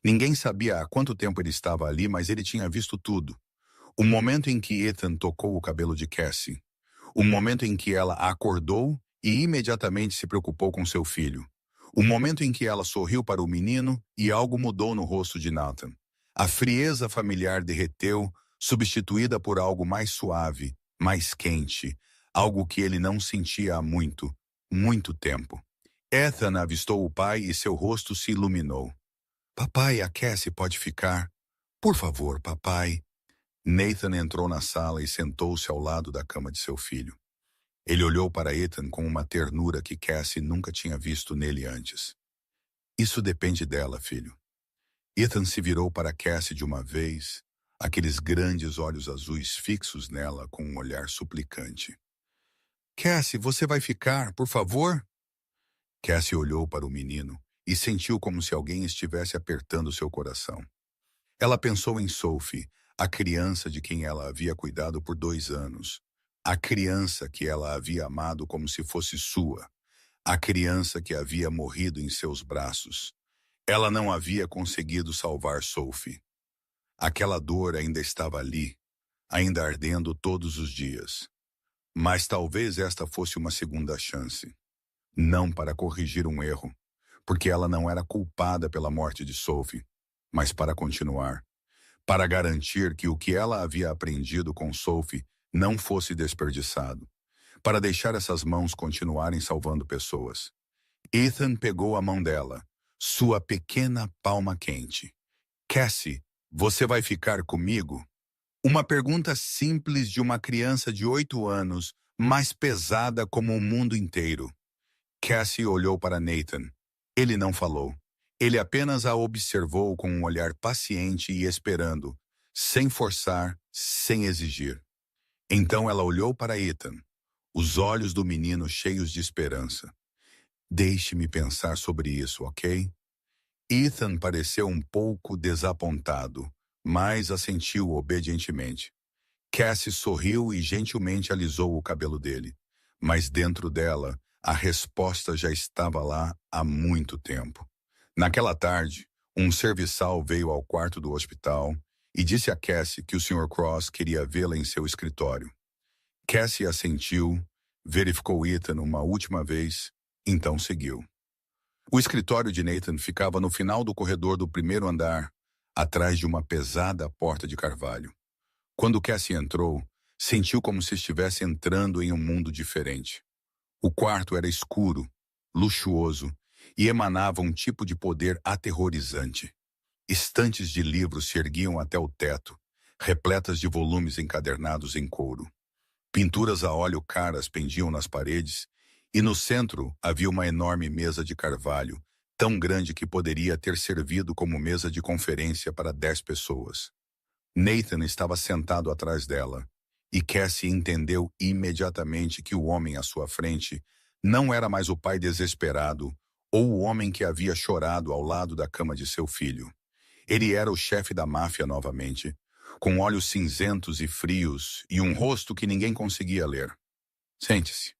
Speaker 1: Ninguém sabia há quanto tempo ele estava ali, mas ele tinha visto tudo. O momento em que Ethan tocou o cabelo de Cassie. O momento em que ela a acordou e imediatamente se preocupou com seu filho. O momento em que ela sorriu para o menino e algo mudou no rosto de Nathan. A frieza familiar derreteu, substituída por algo mais suave, mais quente, algo que ele não sentia há muito, muito tempo. Ethan avistou o pai e seu rosto se iluminou. Papai, a Cassie pode ficar. Por favor, papai. Nathan entrou na sala e sentou-se ao lado da cama de seu filho. Ele olhou para Ethan com uma ternura que Cassie nunca tinha visto nele antes. Isso depende dela, filho. Ethan se virou para Cassie de uma vez, aqueles grandes olhos azuis fixos nela com um olhar suplicante. Cassie, você vai ficar, por favor? Cassie olhou para o menino e sentiu como se alguém estivesse apertando seu coração. Ela pensou em Sophie, a criança de quem ela havia cuidado por 2 anos. A criança que ela havia amado como se fosse sua. A criança que havia morrido em seus braços. Ela não havia conseguido salvar Sophie. Aquela dor ainda estava ali, ainda ardendo todos os dias. Mas talvez esta fosse uma segunda chance. Não para corrigir um erro, porque ela não era culpada pela morte de Sophie, mas para continuar. Para garantir que o que ela havia aprendido com Sophie não fosse desperdiçado. Para deixar essas mãos continuarem salvando pessoas. Ethan pegou a mão dela, sua pequena palma quente. Cassie, você vai ficar comigo? Uma pergunta simples de uma criança de 8 anos, mas pesada como o mundo inteiro. Cassie olhou para Nathan. Ele não falou. Ele apenas a observou com um olhar paciente e esperando, sem forçar, sem exigir. Então ela olhou para Ethan, os olhos do menino cheios de esperança. Deixe-me pensar sobre isso, ok? Ethan pareceu um pouco desapontado, mas assentiu obedientemente. Cassie sorriu e gentilmente alisou o cabelo dele, mas dentro dela, a resposta já estava lá há muito tempo. Naquela tarde, um serviçal veio ao quarto do hospital e disse a Cassie que o Sr. Cross queria vê-la em seu escritório. Cassie assentiu, verificou Ethan uma última vez, então seguiu. O escritório de Nathan ficava no final do corredor do primeiro andar, atrás de uma pesada porta de carvalho. Quando Cassie entrou, sentiu como se estivesse entrando em um mundo diferente. O quarto era escuro, luxuoso, e emanava um tipo de poder aterrorizante. Estantes de livros se erguiam até o teto, repletas de volumes encadernados em couro. Pinturas a óleo caras pendiam nas paredes, e no centro havia uma enorme mesa de carvalho, tão grande que poderia ter servido como mesa de conferência para 10 pessoas. Nathan estava sentado atrás dela, e Cassie entendeu imediatamente que o homem à sua frente não era mais o pai desesperado ou o homem que havia chorado ao lado da cama de seu filho. Ele era o chefe da máfia novamente, com olhos cinzentos e frios e um rosto que ninguém conseguia ler. Sente-se.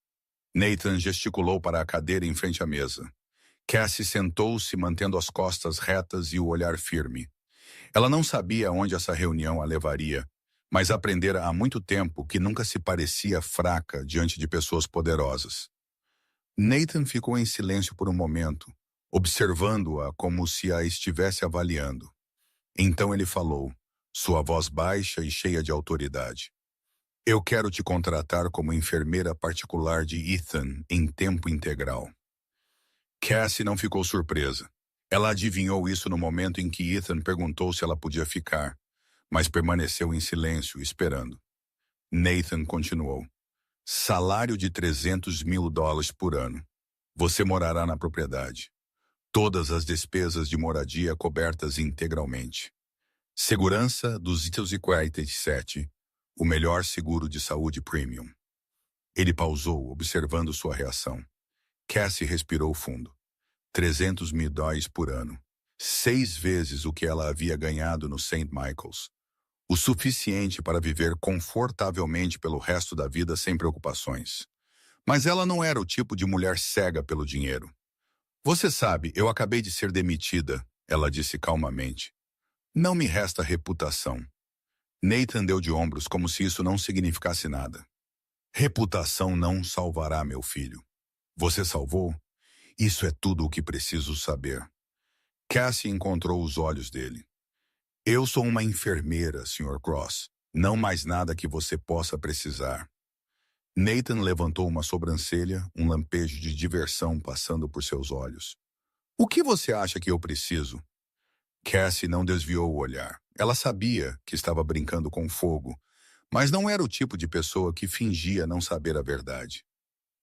Speaker 1: Nathan gesticulou para a cadeira em frente à mesa. Cassie sentou-se mantendo as costas retas e o olhar firme. Ela não sabia onde essa reunião a levaria, mas aprendera há muito tempo que nunca se parecia fraca diante de pessoas poderosas. Nathan ficou em silêncio por um momento, observando-a como se a estivesse avaliando. Então ele falou, sua voz baixa e cheia de autoridade. Eu quero te contratar como enfermeira particular de Ethan em tempo integral. Cassie não ficou surpresa. Ela adivinhou isso no momento em que Ethan perguntou se ela podia ficar, mas permaneceu em silêncio, esperando. Nathan continuou. Salário de $300.000 por ano. Você morará na propriedade. Todas as despesas de moradia cobertas integralmente. Segurança 247, o melhor seguro de saúde premium. Ele pausou, observando sua reação. Cassie respirou fundo. 300 mil dólares por ano. 6 vezes o que ela havia ganhado no St. Michael's. O suficiente para viver confortavelmente pelo resto da vida sem preocupações. Mas ela não era o tipo de mulher cega pelo dinheiro. Você sabe, eu acabei de ser demitida, ela disse calmamente. Não me resta reputação. Nathan deu de ombros como se isso não significasse nada. Reputação não salvará meu filho. Você salvou? Isso é tudo o que preciso saber. Cassie encontrou os olhos dele. Eu sou uma enfermeira, Sr. Cross. Não mais nada que você possa precisar. Nathan levantou uma sobrancelha, um lampejo de diversão passando por seus olhos. O que você acha que eu preciso? Cassie não desviou o olhar. Ela sabia que estava brincando com fogo, mas não era o tipo de pessoa que fingia não saber a verdade.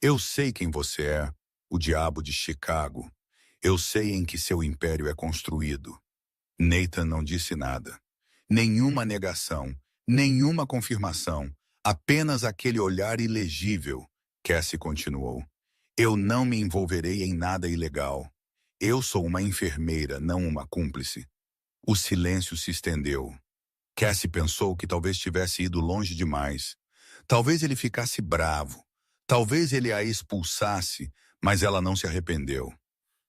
Speaker 1: Eu sei quem você é, o diabo de Chicago. Eu sei em que seu império é construído. Nathan não disse nada. Nenhuma negação, nenhuma confirmação, apenas aquele olhar ilegível. Cassie continuou. Eu não me envolverei em nada ilegal. Eu sou uma enfermeira, não uma cúmplice. O silêncio se estendeu. Cassie pensou que talvez tivesse ido longe demais. Talvez ele ficasse bravo. Talvez ele a expulsasse, mas ela não se arrependeu.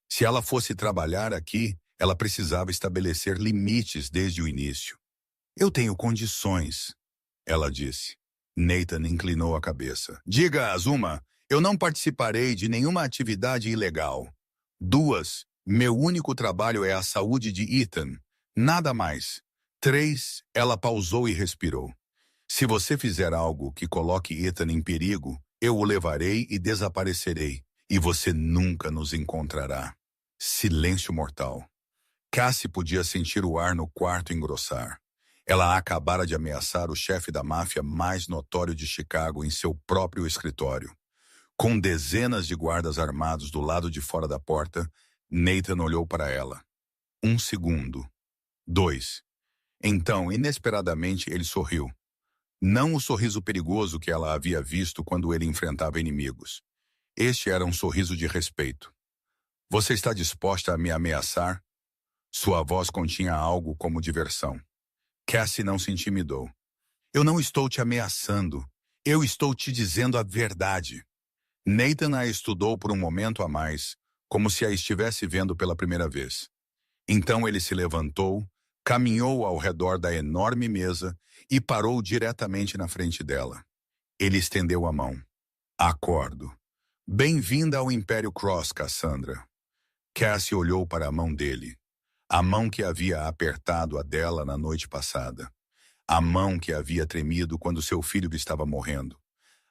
Speaker 1: Se ela fosse trabalhar aqui, ela precisava estabelecer limites desde o início. Eu tenho condições, ela disse. Nathan inclinou a cabeça. Diga, Azuma, eu não participarei de nenhuma atividade ilegal. 2, meu único trabalho é a saúde de Ethan. Nada mais. 3, ela pausou e respirou. Se você fizer algo que coloque Ethan em perigo, eu o levarei e desaparecerei, e você nunca nos encontrará. Silêncio mortal. Cassie podia sentir o ar no quarto engrossar. Ela acabara de ameaçar o chefe da máfia mais notório de Chicago em seu próprio escritório. Com dezenas de guardas armados do lado de fora da porta, Nathan olhou para ela. 1 segundo. 2. Então, inesperadamente, ele sorriu. Não o sorriso perigoso que ela havia visto quando ele enfrentava inimigos. Este era um sorriso de respeito. Você está disposta a me ameaçar? Sua voz continha algo como diversão. Cassie não se intimidou. Eu não estou te ameaçando. Eu estou te dizendo a verdade. Nathan a estudou por um momento a mais, como se a estivesse vendo pela primeira vez. Então ele se levantou, caminhou ao redor da enorme mesa e parou diretamente na frente dela. Ele estendeu a mão. Acordo. Bem-vinda ao Império Cross, Cassandra. Cassie olhou para a mão dele. A mão que havia apertado a dela na noite passada. A mão que havia tremido quando seu filho estava morrendo.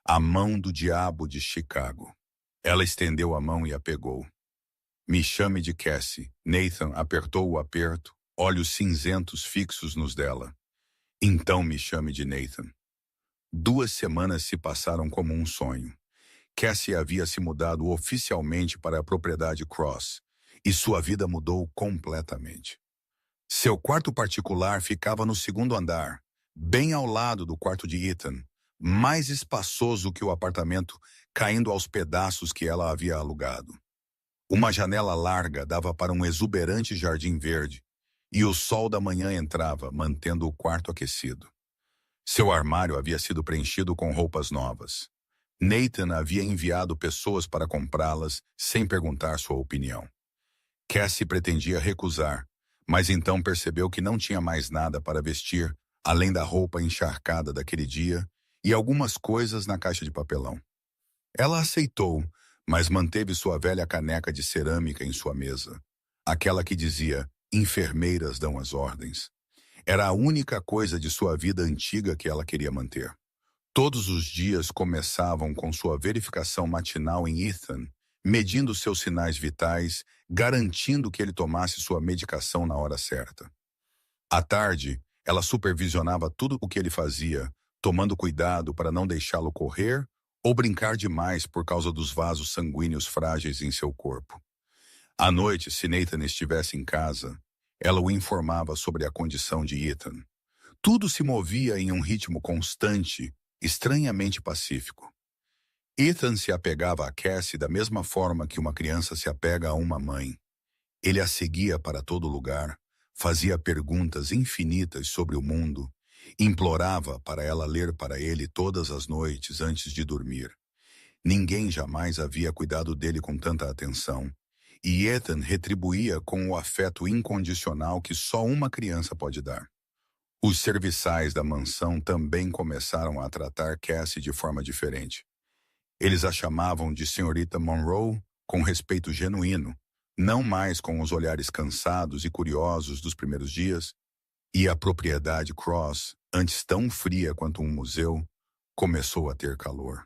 Speaker 1: A mão do diabo de Chicago. Ela estendeu a mão e a pegou. Me chame de Cassie. Nathan apertou o aperto, olhos cinzentos fixos nos dela. Então me chame de Nathan. 2 semanas se passaram como um sonho. Cassie havia se mudado oficialmente para a propriedade Cross, e sua vida mudou completamente. Seu quarto particular ficava no 2º andar, bem ao lado do quarto de Ethan, mais espaçoso que o apartamento caindo aos pedaços que ela havia alugado. Uma janela larga dava para um exuberante jardim verde, e o sol da manhã entrava, mantendo o quarto aquecido. Seu armário havia sido preenchido com roupas novas. Nathan havia enviado pessoas para comprá-las sem perguntar sua opinião. Cassie pretendia recusar, mas então percebeu que não tinha mais nada para vestir, além da roupa encharcada daquele dia e algumas coisas na caixa de papelão. Ela aceitou, mas manteve sua velha caneca de cerâmica em sua mesa. Aquela que dizia, enfermeiras dão as ordens. Era a única coisa de sua vida antiga que ela queria manter. Todos os dias começavam com sua verificação matinal em Ethan, medindo seus sinais vitais, garantindo que ele tomasse sua medicação na hora certa. À tarde, ela supervisionava tudo o que ele fazia, tomando cuidado para não deixá-lo correr ou brincar demais por causa dos vasos sanguíneos frágeis em seu corpo. À noite, se Nathan estivesse em casa, ela o informava sobre a condição de Ethan. Tudo se movia em um ritmo constante, estranhamente pacífico. Ethan se apegava a Cassie da mesma forma que uma criança se apega a uma mãe. Ele a seguia para todo lugar, fazia perguntas infinitas sobre o mundo, implorava para ela ler para ele todas as noites antes de dormir. Ninguém jamais havia cuidado dele com tanta atenção, e Ethan retribuía com o afeto incondicional que só uma criança pode dar. Os serviçais da mansão também começaram a tratar Cassie de forma diferente. Eles a chamavam de Senhorita Monroe com respeito genuíno, não mais com os olhares cansados e curiosos dos primeiros dias, e a propriedade Cross, antes tão fria quanto um museu, começou a ter calor.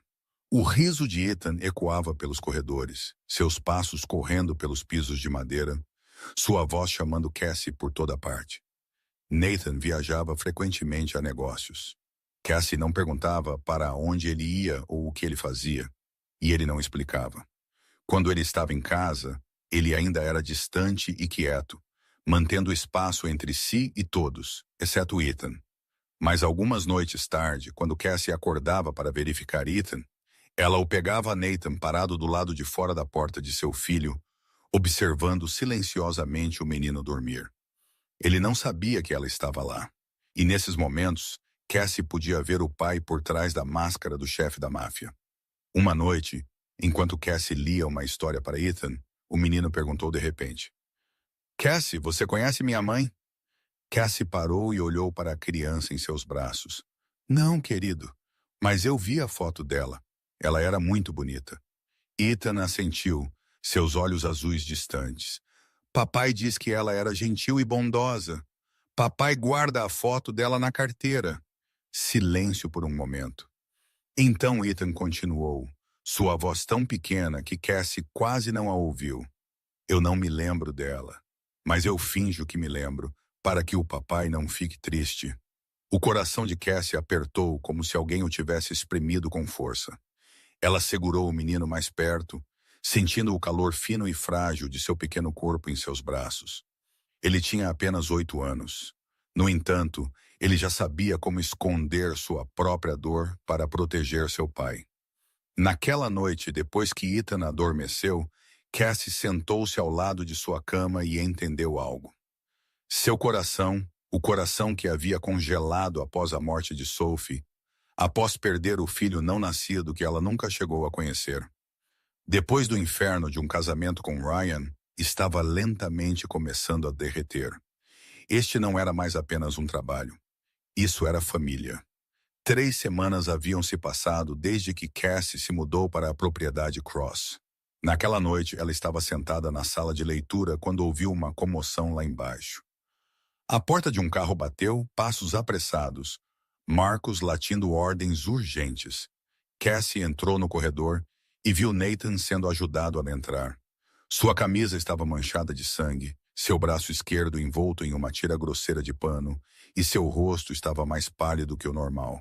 Speaker 1: O riso de Ethan ecoava pelos corredores, seus passos correndo pelos pisos de madeira, sua voz chamando Cassie por toda parte. Nathan viajava frequentemente a negócios. Cassie não perguntava para onde ele ia ou o que ele fazia, e ele não explicava. Quando ele estava em casa, ele ainda era distante e quieto, mantendo espaço entre si e todos, exceto Ethan. Mas algumas noites tarde, quando Cassie acordava para verificar Ethan, ela o pegava a Nathan parado do lado de fora da porta de seu filho, observando silenciosamente o menino dormir. Ele não sabia que ela estava lá. E nesses momentos, Cassie podia ver o pai por trás da máscara do chefe da máfia. Uma noite, enquanto Cassie lia uma história para Ethan, o menino perguntou de repente: "Cassie, você conhece minha mãe?" Cassie parou e olhou para a criança em seus braços. "Não, querido, mas eu vi a foto dela. Ela era muito bonita." Ethan assentiu, seus olhos azuis distantes. "Papai diz que ela era gentil e bondosa. Papai guarda a foto dela na carteira." Silêncio por um momento. Então Ethan continuou, sua voz tão pequena que Cassie quase não a ouviu. "Eu não me lembro dela, mas eu finjo que me lembro, para que o papai não fique triste." O coração de Cassie apertou como se alguém o tivesse espremido com força. Ela segurou o menino mais perto, sentindo o calor fino e frágil de seu pequeno corpo em seus braços. Ele tinha apenas 8 anos. No entanto, ele já sabia como esconder sua própria dor para proteger seu pai. Naquela noite, depois que Ethan adormeceu, Cassie sentou-se ao lado de sua cama e entendeu algo. Seu coração, o coração que havia congelado após a morte de Sophie, após perder o filho não nascido que ela nunca chegou a conhecer. Depois do inferno de um casamento com Ryan, estava lentamente começando a derreter. Este não era mais apenas um trabalho. Isso era família. 3 semanas haviam se passado desde que Cassie se mudou para a propriedade Cross. Naquela noite, ela estava sentada na sala de leitura quando ouviu uma comoção lá embaixo. A porta de um carro bateu, passos apressados, Marcos latindo ordens urgentes. Cassie entrou no corredor e viu Nathan sendo ajudado a entrar. Sua camisa estava manchada de sangue, seu braço esquerdo envolto em uma tira grosseira de pano, e seu rosto estava mais pálido que o normal.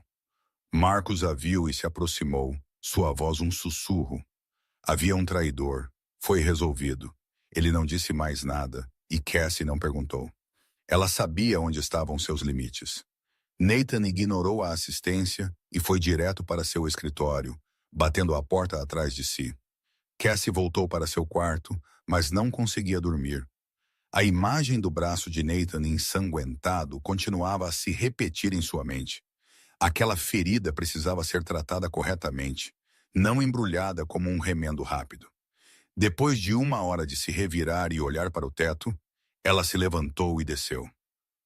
Speaker 1: Marcos a viu e se aproximou, sua voz um sussurro. Havia um traidor. Foi resolvido. Ele não disse mais nada, e Cassie não perguntou. Ela sabia onde estavam seus limites. Nathan ignorou a assistência e foi direto para seu escritório, batendo a porta atrás de si. Cassie voltou para seu quarto, mas não conseguia dormir. A imagem do braço de Nathan ensanguentado continuava a se repetir em sua mente. Aquela ferida precisava ser tratada corretamente, não embrulhada como um remendo rápido. Depois de 1 hora de se revirar e olhar para o teto, ela se levantou e desceu.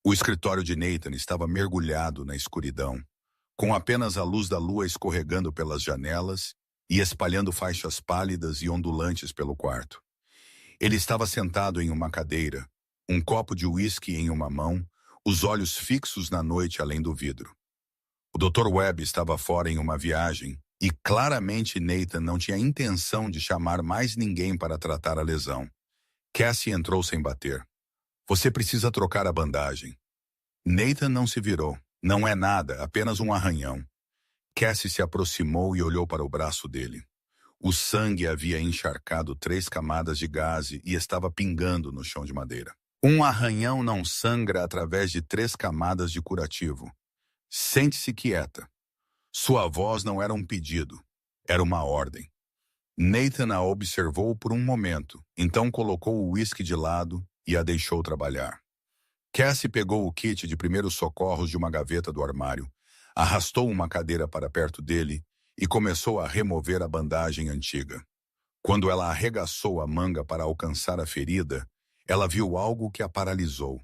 Speaker 1: O escritório de Nathan estava mergulhado na escuridão, com apenas a luz da lua escorregando pelas janelas e espalhando faixas pálidas e ondulantes pelo quarto. Ele estava sentado em uma cadeira, um copo de uísque em uma mão, os olhos fixos na noite além do vidro. O Dr. Webb estava fora em uma viagem e claramente Nathan não tinha intenção de chamar mais ninguém para tratar a lesão. Cassie entrou sem bater. "Você precisa trocar a bandagem." Nathan não se virou. "Não é nada, apenas um arranhão." Cassie se aproximou e olhou para o braço dele. O sangue havia encharcado 3 camadas de gaze e estava pingando no chão de madeira. Um arranhão não sangra através de 3 camadas de curativo. Sente-se quieta. Sua voz não era um pedido, era uma ordem. Nathan a observou por um momento, então colocou o uísque de lado e a deixou trabalhar. Cassie pegou o kit de primeiros socorros de uma gaveta do armário, arrastou uma cadeira para perto dele e começou a remover a bandagem antiga. Quando ela arregaçou a manga para alcançar a ferida, ela viu algo que a paralisou.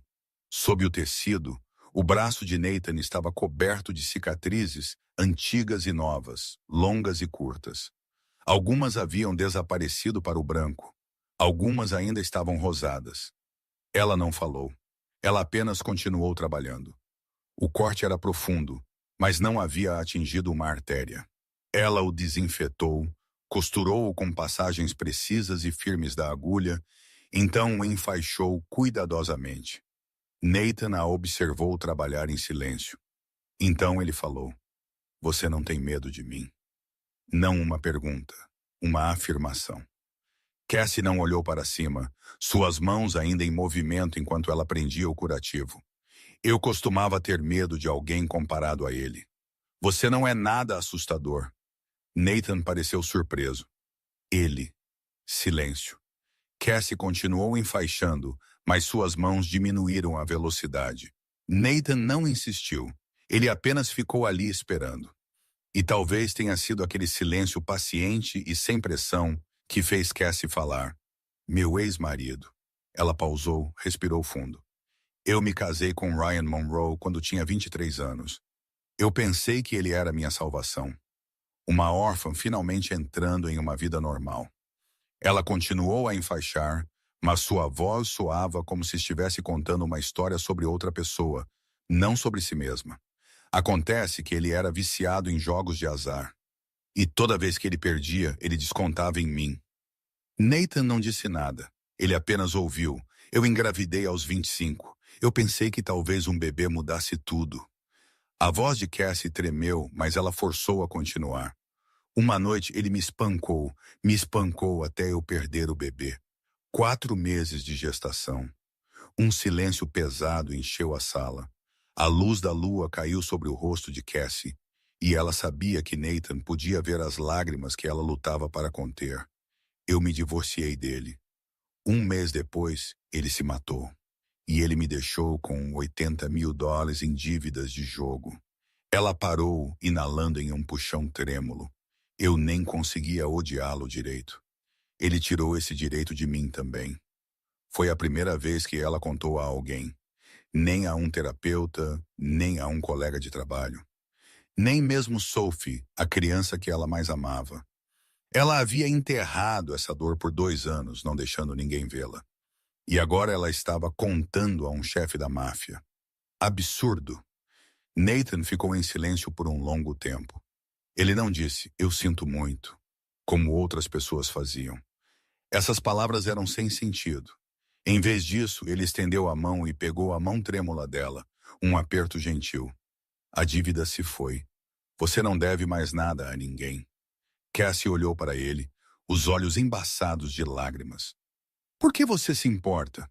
Speaker 1: Sob o tecido, o braço de Nathan estava coberto de cicatrizes antigas e novas, longas e curtas. Algumas haviam desaparecido para o branco. Algumas ainda estavam rosadas. Ela não falou. Ela apenas continuou trabalhando. O corte era profundo, mas não havia atingido uma artéria. Ela o desinfetou, costurou-o com passagens precisas e firmes da agulha, então o enfaixou cuidadosamente. Nathan a observou trabalhar em silêncio. Então ele falou: "Você não tem medo de mim?" Não uma pergunta, uma afirmação. Cassie não olhou para cima, suas mãos ainda em movimento enquanto ela prendia o curativo. "Eu costumava ter medo de alguém comparado a ele. Você não é nada assustador." Nathan pareceu surpreso. Ele. Silêncio. Cassie continuou enfaixando, mas suas mãos diminuíram a velocidade. Nathan não insistiu. Ele apenas ficou ali esperando. E talvez tenha sido aquele silêncio paciente e sem pressão que fez Cassie falar. "Meu ex-marido." Ela pausou, respirou fundo. "Eu me casei com Ryan Monroe quando tinha 23 anos. Eu pensei que ele era minha salvação. Uma órfã finalmente entrando em uma vida normal." Ela continuou a enfaixar, mas sua voz soava como se estivesse contando uma história sobre outra pessoa, não sobre si mesma. "Acontece que ele era viciado em jogos de azar. E toda vez que ele perdia, ele descontava em mim." Nathan não disse nada. Ele apenas ouviu. "Eu engravidei aos 25. Eu pensei que talvez um bebê mudasse tudo." A voz de Cassie tremeu, mas ela forçou a continuar. "Uma noite ele me espancou até eu perder o bebê. 4 meses de gestação." Um silêncio pesado encheu a sala. A luz da lua caiu sobre o rosto de Cassie, e ela sabia que Nathan podia ver as lágrimas que ela lutava para conter. "Eu me divorciei dele. 1 mês depois, ele se matou. E ele me deixou com $80.000 em dívidas de jogo." Ela parou, inalando em um puxão trêmulo. "Eu nem conseguia odiá-lo direito. Ele tirou esse direito de mim também." Foi a primeira vez que ela contou a alguém. Nem a um terapeuta, nem a um colega de trabalho. Nem mesmo Sophie, a criança que ela mais amava. Ela havia enterrado essa dor por 2 anos, não deixando ninguém vê-la. E agora ela estava contando a um chefe da máfia. Absurdo. Nathan ficou em silêncio por um longo tempo. Ele não disse, "Eu sinto muito", como outras pessoas faziam. Essas palavras eram sem sentido. Em vez disso, ele estendeu a mão e pegou a mão trêmula dela, um aperto gentil. "A dívida se foi. Você não deve mais nada a ninguém." Cassie olhou para ele, os olhos embaçados de lágrimas. "Por que você se importa?"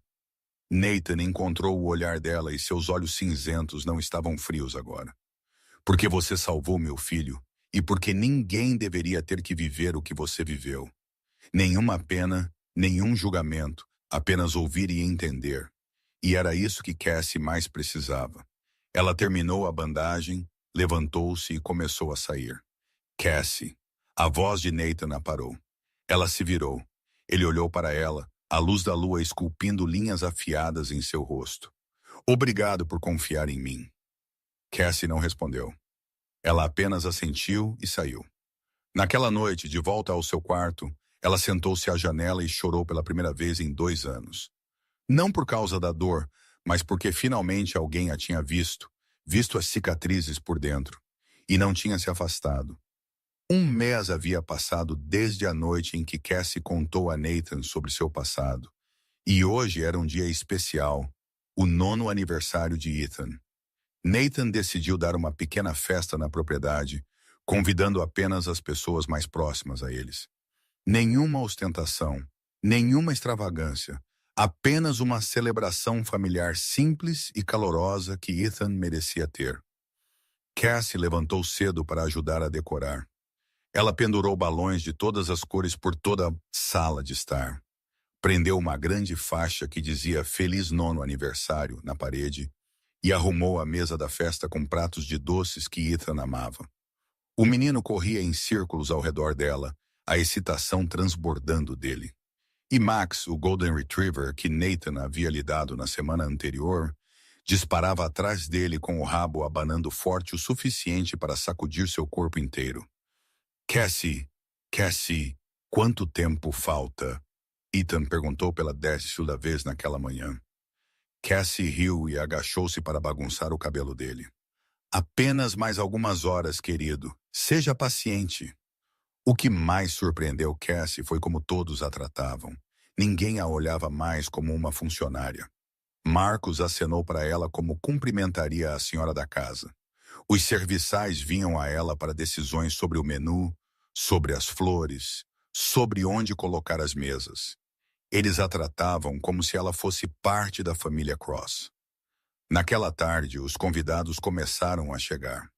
Speaker 1: Nathan encontrou o olhar dela e seus olhos cinzentos não estavam frios agora. "Porque você salvou meu filho e porque ninguém deveria ter que viver o que você viveu. Nenhuma pena, nenhum julgamento, apenas ouvir e entender." E era isso que Cassie mais precisava. Ela terminou a bandagem, levantou-se e começou a sair. "Cassie." A voz de Nathan a parou. Ela se virou. Ele olhou para ela, a luz da lua esculpindo linhas afiadas em seu rosto. "Obrigado por confiar em mim." Cassie não respondeu. Ela apenas assentiu e saiu. Naquela noite, de volta ao seu quarto, ela sentou-se à janela e chorou pela primeira vez em 2 anos. Não por causa da dor, mas porque finalmente alguém a tinha visto as cicatrizes por dentro, e não tinha se afastado. 1 mês havia passado desde a noite em que Cassie contou a Nathan sobre seu passado, e hoje era um dia especial, o 9º aniversário de Ethan. Nathan decidiu dar uma pequena festa na propriedade, convidando apenas as pessoas mais próximas a eles. Nenhuma ostentação, nenhuma extravagância, apenas uma celebração familiar simples e calorosa que Ethan merecia ter. Cassie levantou cedo para ajudar a decorar. Ela pendurou balões de todas as cores por toda a sala de estar. Prendeu uma grande faixa que dizia Feliz Nono Aniversário na parede e arrumou a mesa da festa com pratos de doces que Ethan amava. O menino corria em círculos ao redor dela, a excitação transbordando dele. E Max, o Golden Retriever que Nathan havia lhe dado na semana anterior, disparava atrás dele com o rabo abanando forte o suficiente para sacudir seu corpo inteiro. Cassie, quanto tempo falta? Ethan perguntou pela 10ª vez naquela manhã. Cassie riu e agachou-se para bagunçar o cabelo dele. Apenas mais algumas horas, querido. Seja paciente. O que mais surpreendeu Cassie foi como todos a tratavam. Ninguém a olhava mais como uma funcionária. Marcos acenou para ela como cumprimentaria a senhora da casa. Os serviçais vinham a ela para decisões sobre o menu, sobre as flores, sobre onde colocar as mesas. Eles a tratavam como se ela fosse parte da família Cross. Naquela tarde, os convidados começaram a chegar.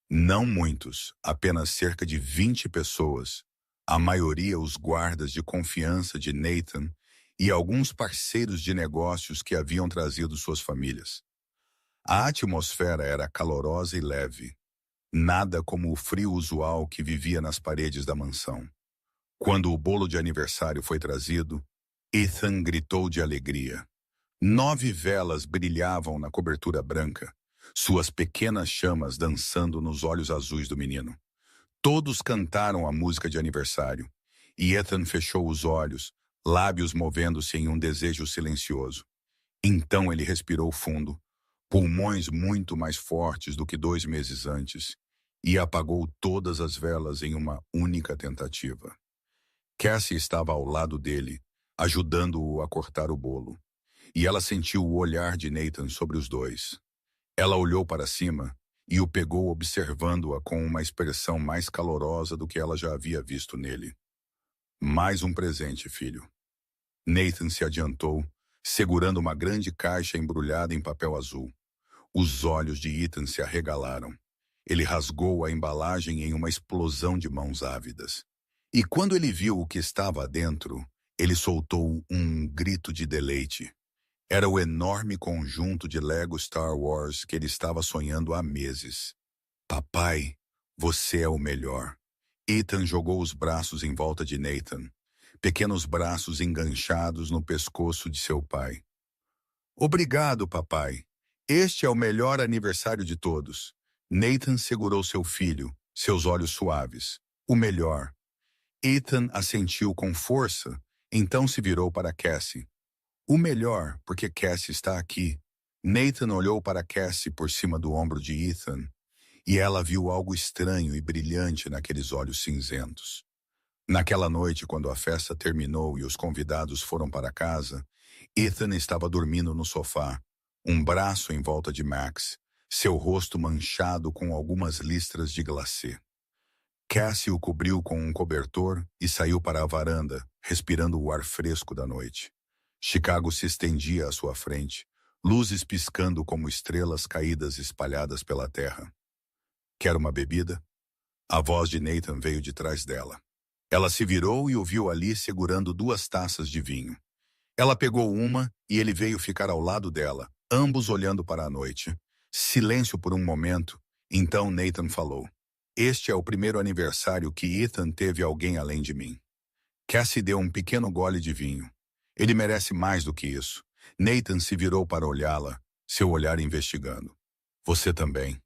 Speaker 1: Não muitos, apenas cerca de 20 pessoas, a maioria os guardas de confiança de Nathan e alguns parceiros de negócios que haviam trazido suas famílias. A atmosfera era calorosa e leve, nada como o frio usual que vivia nas paredes da mansão. Quando o bolo de aniversário foi trazido, Ethan gritou de alegria. 9 velas brilhavam na cobertura branca, suas pequenas chamas dançando nos olhos azuis do menino. Todos cantaram a música de aniversário, e Ethan fechou os olhos, lábios movendo-se em um desejo silencioso. Então ele respirou fundo, pulmões muito mais fortes do que 2 meses antes, e apagou todas as velas em uma única tentativa. Cassie estava ao lado dele, ajudando-o a cortar o bolo, e ela sentiu o olhar de Nathan sobre os dois. Ela olhou para cima e o pegou observando-a com uma expressão mais calorosa do que ela já havia visto nele. Mais um presente, filho. Nathan se adiantou, segurando uma grande caixa embrulhada em papel azul. Os olhos de Ethan se arregalaram. Ele rasgou a embalagem em uma explosão de mãos ávidas. E quando ele viu o que estava dentro, ele soltou um grito de deleite. Era o enorme conjunto de Lego Star Wars que ele estava sonhando há meses. Papai, você é o melhor. Ethan jogou os braços em volta de Nathan, pequenos braços enganchados no pescoço de seu pai. Obrigado, papai. Este é o melhor aniversário de todos. Nathan segurou seu filho, seus olhos suaves. O melhor. Ethan assentiu com força, então se virou para Cassie. O melhor, porque Cassie está aqui. Nathan olhou para Cassie por cima do ombro de Ethan, e ela viu algo estranho e brilhante naqueles olhos cinzentos. Naquela noite, quando a festa terminou e os convidados foram para casa, Ethan estava dormindo no sofá, um braço em volta de Max, seu rosto manchado com algumas listras de glacê. Cassie o cobriu com um cobertor e saiu para a varanda, respirando o ar fresco da noite. Chicago se estendia à sua frente, luzes piscando como estrelas caídas espalhadas pela terra. Quer uma bebida? A voz de Nathan veio de trás dela. Ela se virou e o viu ali segurando 2 taças de vinho. Ela pegou uma e ele veio ficar ao lado dela, ambos olhando para a noite. Silêncio por um momento, então Nathan falou. Este é o primeiro aniversário que Ethan teve alguém além de mim. Cassie deu um pequeno gole de vinho. Ele merece mais do que isso. Nathan se virou para olhá-la, seu olhar investigando. Você também.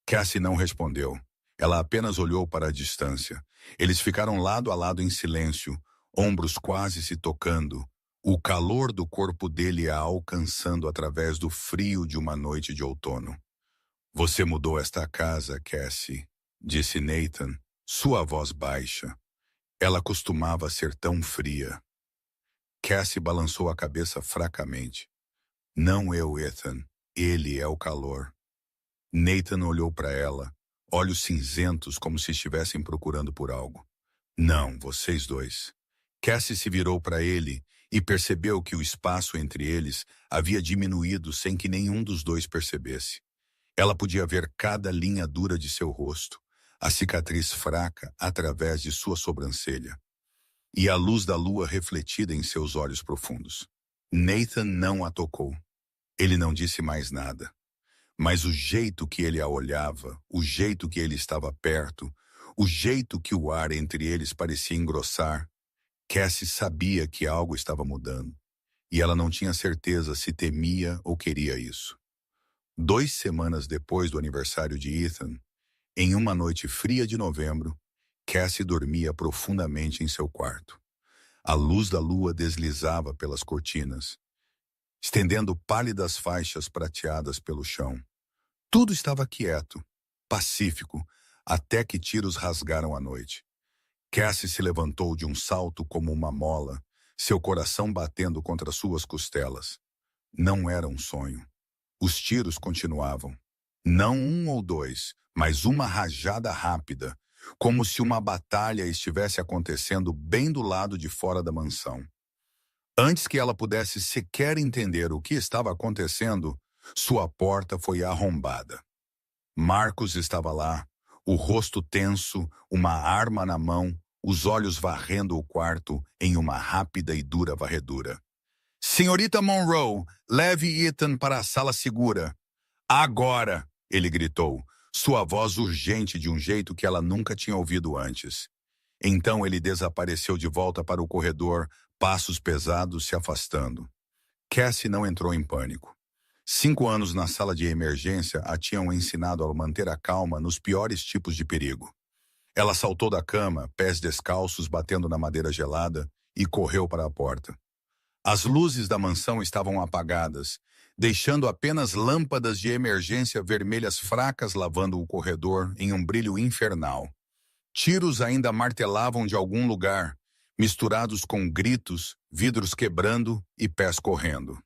Speaker 1: Cassie não respondeu. Ela apenas olhou para a distância. Eles ficaram lado a lado em silêncio, ombros quase se tocando, o calor do corpo dele a alcançando através do frio de uma noite de outono. Você mudou esta casa, Cassie, disse Nathan, sua voz baixa. Ela costumava ser tão fria. Cassie balançou a cabeça fracamente. Não eu, Ethan. Ele é o calor. Nathan olhou para ela, olhos cinzentos como se estivessem procurando por algo. Não, vocês dois. Cassie se virou para ele e percebeu que o espaço entre eles havia diminuído sem que nenhum dos dois percebesse. Ela podia ver cada linha dura de seu rosto, a cicatriz fraca através de sua sobrancelha, e a luz da lua refletida em seus olhos profundos. Nathan não a tocou. Ele não disse mais nada. Mas o jeito que ele a olhava, o jeito que ele estava perto, o jeito que o ar entre eles parecia engrossar, Cassie sabia que algo estava mudando, e ela não tinha certeza se temia ou queria isso. 2 semanas depois do aniversário de Ethan, em uma noite fria de novembro, Cassie dormia profundamente em seu quarto. A luz da lua deslizava pelas cortinas, estendendo pálidas faixas prateadas pelo chão. Tudo estava quieto, pacífico, até que tiros rasgaram a noite. Cassie se levantou de um salto como uma mola, seu coração batendo contra suas costelas. Não era um sonho. Os tiros continuavam. Não um ou dois, mas uma rajada rápida, como se uma batalha estivesse acontecendo bem do lado de fora da mansão. Antes que ela pudesse sequer entender o que estava acontecendo, sua porta foi arrombada. Marcos estava lá, o rosto tenso, uma arma na mão, os olhos varrendo o quarto em uma rápida e dura varredura. "Senhorita Monroe, leve Ethan para a sala segura." "Agora!" ele gritou, sua voz urgente de um jeito que ela nunca tinha ouvido antes. Então ele desapareceu de volta para o corredor, passos pesados se afastando. Cassie não entrou em pânico. 5 anos na sala de emergência a tinham ensinado a manter a calma nos piores tipos de perigo. Ela saltou da cama, pés descalços batendo na madeira gelada, e correu para a porta. As luzes da mansão estavam apagadas, deixando apenas lâmpadas de emergência vermelhas fracas lavando o corredor em um brilho infernal. Tiros ainda martelavam de algum lugar, misturados com gritos, vidros quebrando e pés correndo.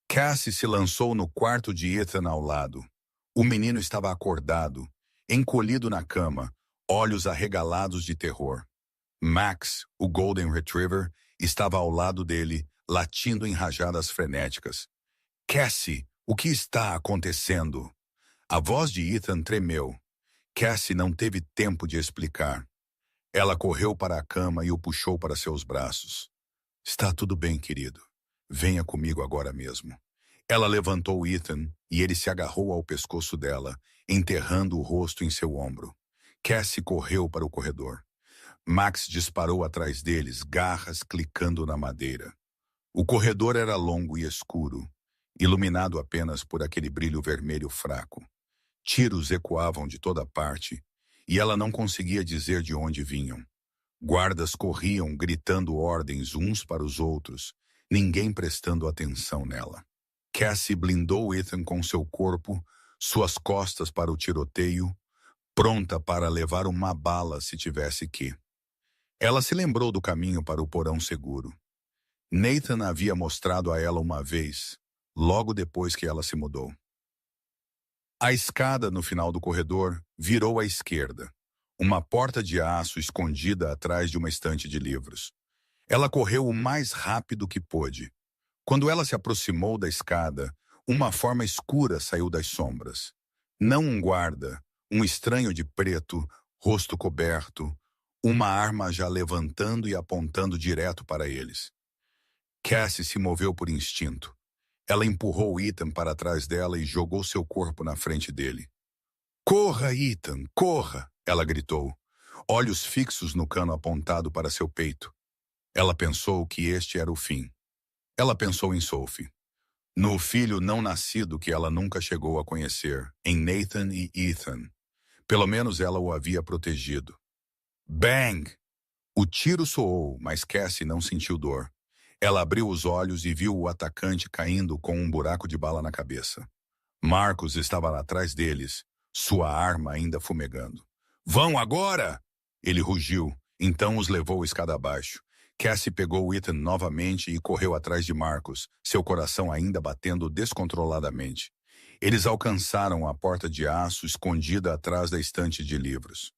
Speaker 1: Cassie se lançou no quarto de Ethan ao lado. O menino estava acordado, encolhido na cama, olhos arregalados de terror. Max, o Golden Retriever, estava ao lado dele, latindo em rajadas frenéticas. "Cassie, o que está acontecendo?" A voz de Ethan tremeu. Cassie não teve tempo de explicar. Ela correu para a cama e o puxou para seus braços. "Está tudo bem, querido. Venha comigo agora mesmo." Ela levantou Ethan e ele se agarrou ao pescoço dela, enterrando o rosto em seu ombro. Cassie correu para o corredor. Max disparou atrás deles, garras clicando na madeira. O corredor era longo e escuro, iluminado apenas por aquele brilho vermelho fraco. Tiros ecoavam de toda parte, e ela não conseguia dizer de onde vinham. Guardas corriam, gritando ordens uns para os outros, ninguém prestando atenção nela. Cassie blindou Ethan com seu corpo, suas costas para o tiroteio, pronta para levar uma bala se tivesse que. Ela se lembrou do caminho para o porão seguro. Nathan havia mostrado a ela uma vez, logo depois que ela se mudou. A escada no final do corredor virou à esquerda, uma porta de aço escondida atrás de uma estante de livros. Ela correu o mais rápido que pôde. Quando ela se aproximou da escada, uma forma escura saiu das sombras. Não um guarda, um estranho de preto, rosto coberto, uma arma já levantando e apontando direto para eles. Cassie se moveu por instinto. Ela empurrou Ethan para trás dela e jogou seu corpo na frente dele. "Corra, Ethan, corra!" ela gritou, olhos fixos no cano apontado para seu peito. Ela pensou que este era o fim. Ela pensou em Sophie, no filho não nascido que ela nunca chegou a conhecer, em Nathan e Ethan. Pelo menos ela o havia protegido. Bang! O tiro soou, mas Cassie não sentiu dor. Ela abriu os olhos e viu o atacante caindo com um buraco de bala na cabeça. Marcos estava lá atrás deles, sua arma ainda fumegando. "Vão agora!" Ele rugiu, então os levou escada abaixo. Cassie pegou Ethan novamente e correu atrás de Marcos, seu coração ainda batendo descontroladamente. Eles alcançaram a porta de aço escondida atrás da estante de livros.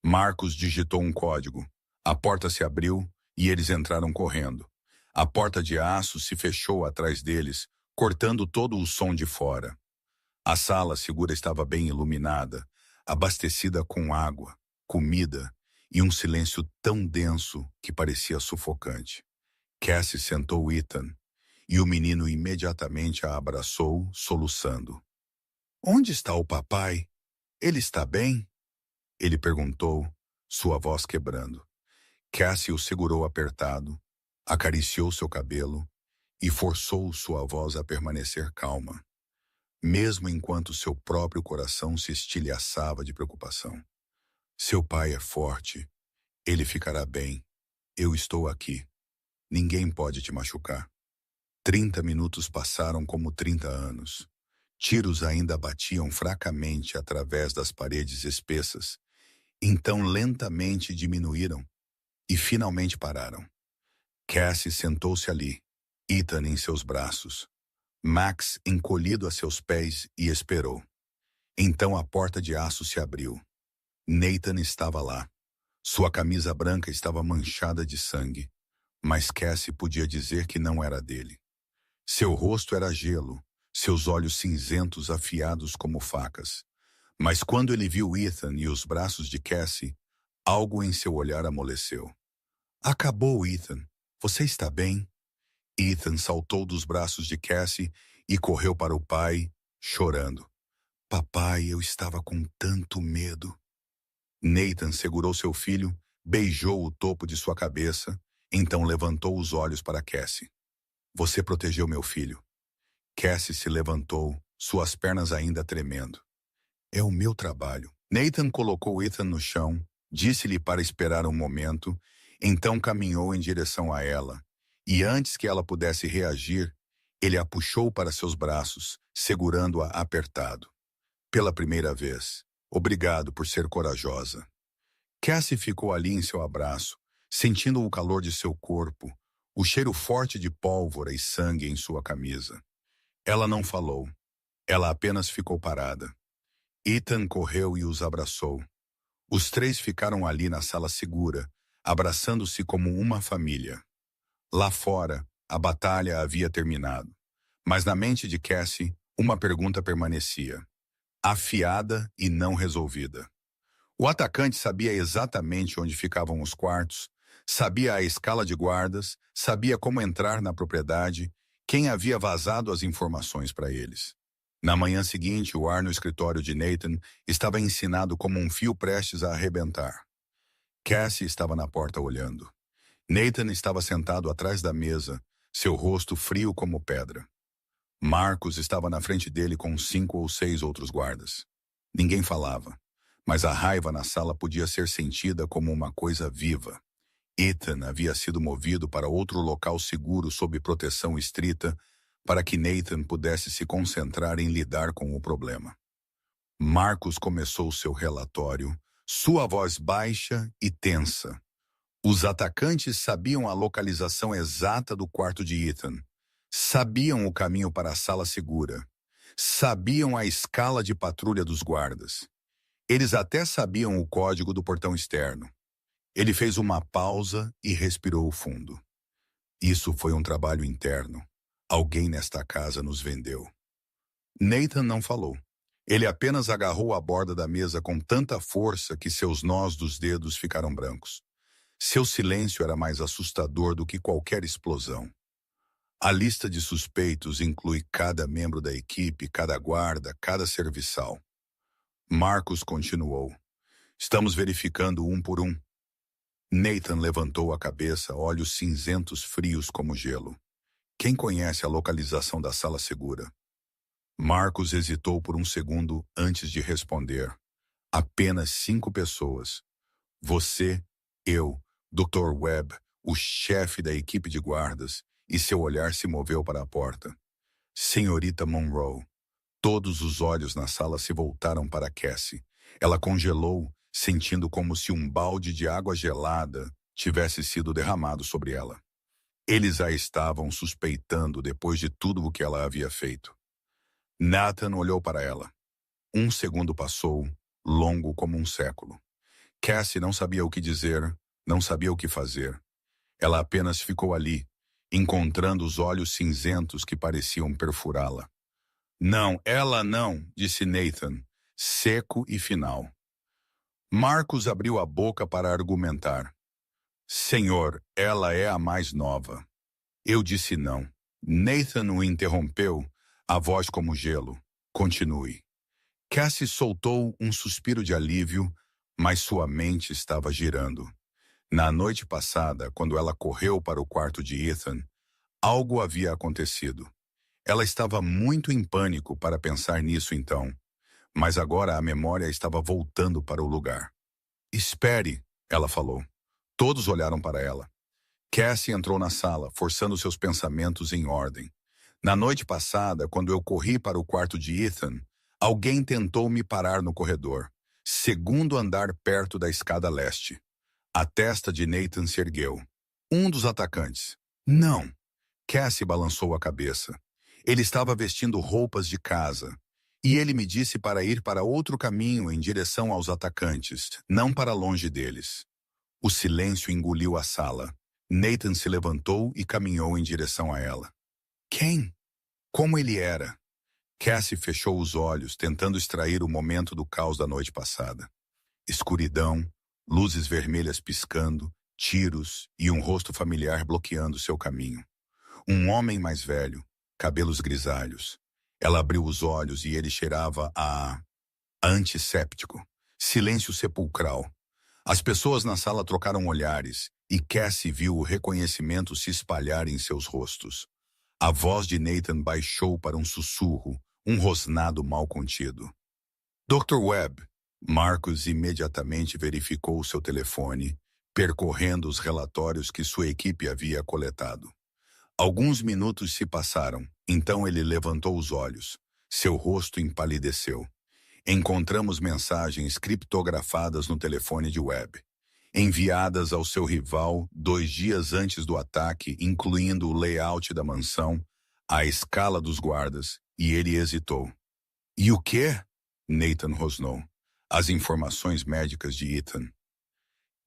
Speaker 1: Marcos digitou um código. A porta se abriu e eles entraram correndo. A porta de aço se fechou atrás deles, cortando todo o som de fora. A sala segura estava bem iluminada, abastecida com água, comida e um silêncio tão denso que parecia sufocante. Cassie sentou Ethan e o menino imediatamente a abraçou, soluçando. "Onde está o papai? Ele está bem?" Ele perguntou, sua voz quebrando. Cassie o segurou apertado, acariciou seu cabelo e forçou sua voz a permanecer calma, mesmo enquanto seu próprio coração se estilhaçava de preocupação. "Seu pai é forte. Ele ficará bem. Eu estou aqui. Ninguém pode te machucar." 30 minutos passaram como 30 anos. Tiros ainda batiam fracamente através das paredes espessas. Então lentamente diminuíram e finalmente pararam. Cassie sentou-se ali, Ethan em seus braços, Max encolhido a seus pés e esperou. Então a porta de aço se abriu. Nathan estava lá. Sua camisa branca estava manchada de sangue, mas Cassie podia dizer que não era dele. Seu rosto era gelo, seus olhos cinzentos afiados como facas. Mas quando ele viu Ethan e os braços de Cassie, algo em seu olhar amoleceu. "Acabou, Ethan. Você está bem?" Ethan saltou dos braços de Cassie e correu para o pai, chorando. "Papai, eu estava com tanto medo." Nathan segurou seu filho, beijou o topo de sua cabeça, então levantou os olhos para Cassie. "Você protegeu meu filho." Cassie se levantou, suas pernas ainda tremendo. "É o meu trabalho." Nathan colocou Ethan no chão, disse-lhe para esperar um momento, então caminhou em direção a ela, e antes que ela pudesse reagir, ele a puxou para seus braços, segurando-a apertado. "Pela primeira vez. Obrigado por ser corajosa." Cassie ficou ali em seu abraço, sentindo o calor de seu corpo, o cheiro forte de pólvora e sangue em sua camisa. Ela não falou. Ela apenas ficou parada. Ethan correu e os abraçou. Os três ficaram ali na sala segura, abraçando-se como uma família. Lá fora, a batalha havia terminado. Mas na mente de Cassie, uma pergunta permanecia, afiada e não resolvida. O atacante sabia exatamente onde ficavam os quartos, sabia a escala de guardas, sabia como entrar na propriedade, quem havia vazado as informações para eles. Na manhã seguinte, o ar no escritório de Nathan estava encinado como um fio prestes a arrebentar. Cassie estava na porta olhando. Nathan estava sentado atrás da mesa, seu rosto frio como pedra. Marcos estava na frente dele com 5 ou 6 outros guardas. Ninguém falava, mas a raiva na sala podia ser sentida como uma coisa viva. Ethan havia sido movido para outro local seguro sob proteção estrita para que Nathan pudesse se concentrar em lidar com o problema. Marcos começou seu relatório, sua voz baixa e tensa. Os atacantes sabiam a localização exata do quarto de Ethan, sabiam o caminho para a sala segura, sabiam a escala de patrulha dos guardas. Eles até sabiam o código do portão externo. Ele fez uma pausa e respirou fundo. "Isso foi um trabalho interno. Alguém nesta casa nos vendeu." Nathan não falou. Ele apenas agarrou a borda da mesa com tanta força que seus nós dos dedos ficaram brancos. Seu silêncio era mais assustador do que qualquer explosão. A lista de suspeitos inclui cada membro da equipe, cada guarda, cada serviçal. Marcos continuou. "Estamos verificando um por um." Nathan levantou a cabeça, olhos cinzentos frios como gelo. "Quem conhece a localização da sala segura?" Marcos hesitou por um segundo antes de responder. "Apenas 5 pessoas. Você, eu, Dr. Webb, o chefe da equipe de guardas," e seu olhar se moveu para a porta. "Senhorita Monroe." Todos os olhos na sala se voltaram para Cassie. Ela congelou, sentindo como se um balde de água gelada tivesse sido derramado sobre ela. Eles a estavam suspeitando depois de tudo o que ela havia feito. Nathan olhou para ela. Um segundo passou, longo como um século. Cassie não sabia o que dizer, não sabia o que fazer. Ela apenas ficou ali, encontrando os olhos cinzentos que pareciam perfurá-la. Não, ela não, disse Nathan, seco e final. Marcos abriu a boca para argumentar. Senhor, ela é a mais nova. Eu disse não. Nathan o interrompeu, a voz como gelo. Continue. Cassie soltou um suspiro de alívio, mas sua mente estava girando. Na noite passada, quando ela correu para o quarto de Ethan, algo havia acontecido. Ela estava muito em pânico para pensar nisso então, mas agora a memória estava voltando para o lugar. Espere, ela falou. Todos olharam para ela. Cassie entrou na sala, forçando seus pensamentos em ordem. Na noite passada, quando eu corri para o quarto de Ethan, alguém tentou me parar no corredor, segundo andar perto da escada leste. A testa de Nathan se ergueu. Um dos atacantes. Não. Cassie balançou a cabeça. Ele estava vestindo roupas de casa. E ele me disse para ir para outro caminho em direção aos atacantes, não para longe deles. O silêncio engoliu a sala. Nathan se levantou e caminhou em direção a ela. Quem? Como ele era? Cassie fechou os olhos, tentando extrair o momento do caos da noite passada. Escuridão, luzes vermelhas piscando, tiros e um rosto familiar bloqueando seu caminho. Um homem mais velho, cabelos grisalhos. Ela abriu os olhos e ele cheirava a antisséptico. Silêncio sepulcral. As pessoas na sala trocaram olhares e Cassie viu o reconhecimento se espalhar em seus rostos. A voz de Nathan baixou para um sussurro, um rosnado mal contido. Dr. Webb. Marcos imediatamente verificou seu telefone, percorrendo os relatórios que sua equipe havia coletado. Alguns minutos se passaram, então ele levantou os olhos. Seu rosto empalideceu. Encontramos mensagens criptografadas no telefone de Webb, enviadas ao seu rival 2 dias antes do ataque, incluindo o layout da mansão, a escala dos guardas, e ele hesitou. E o quê? Nathan rosnou. As informações médicas de Ethan.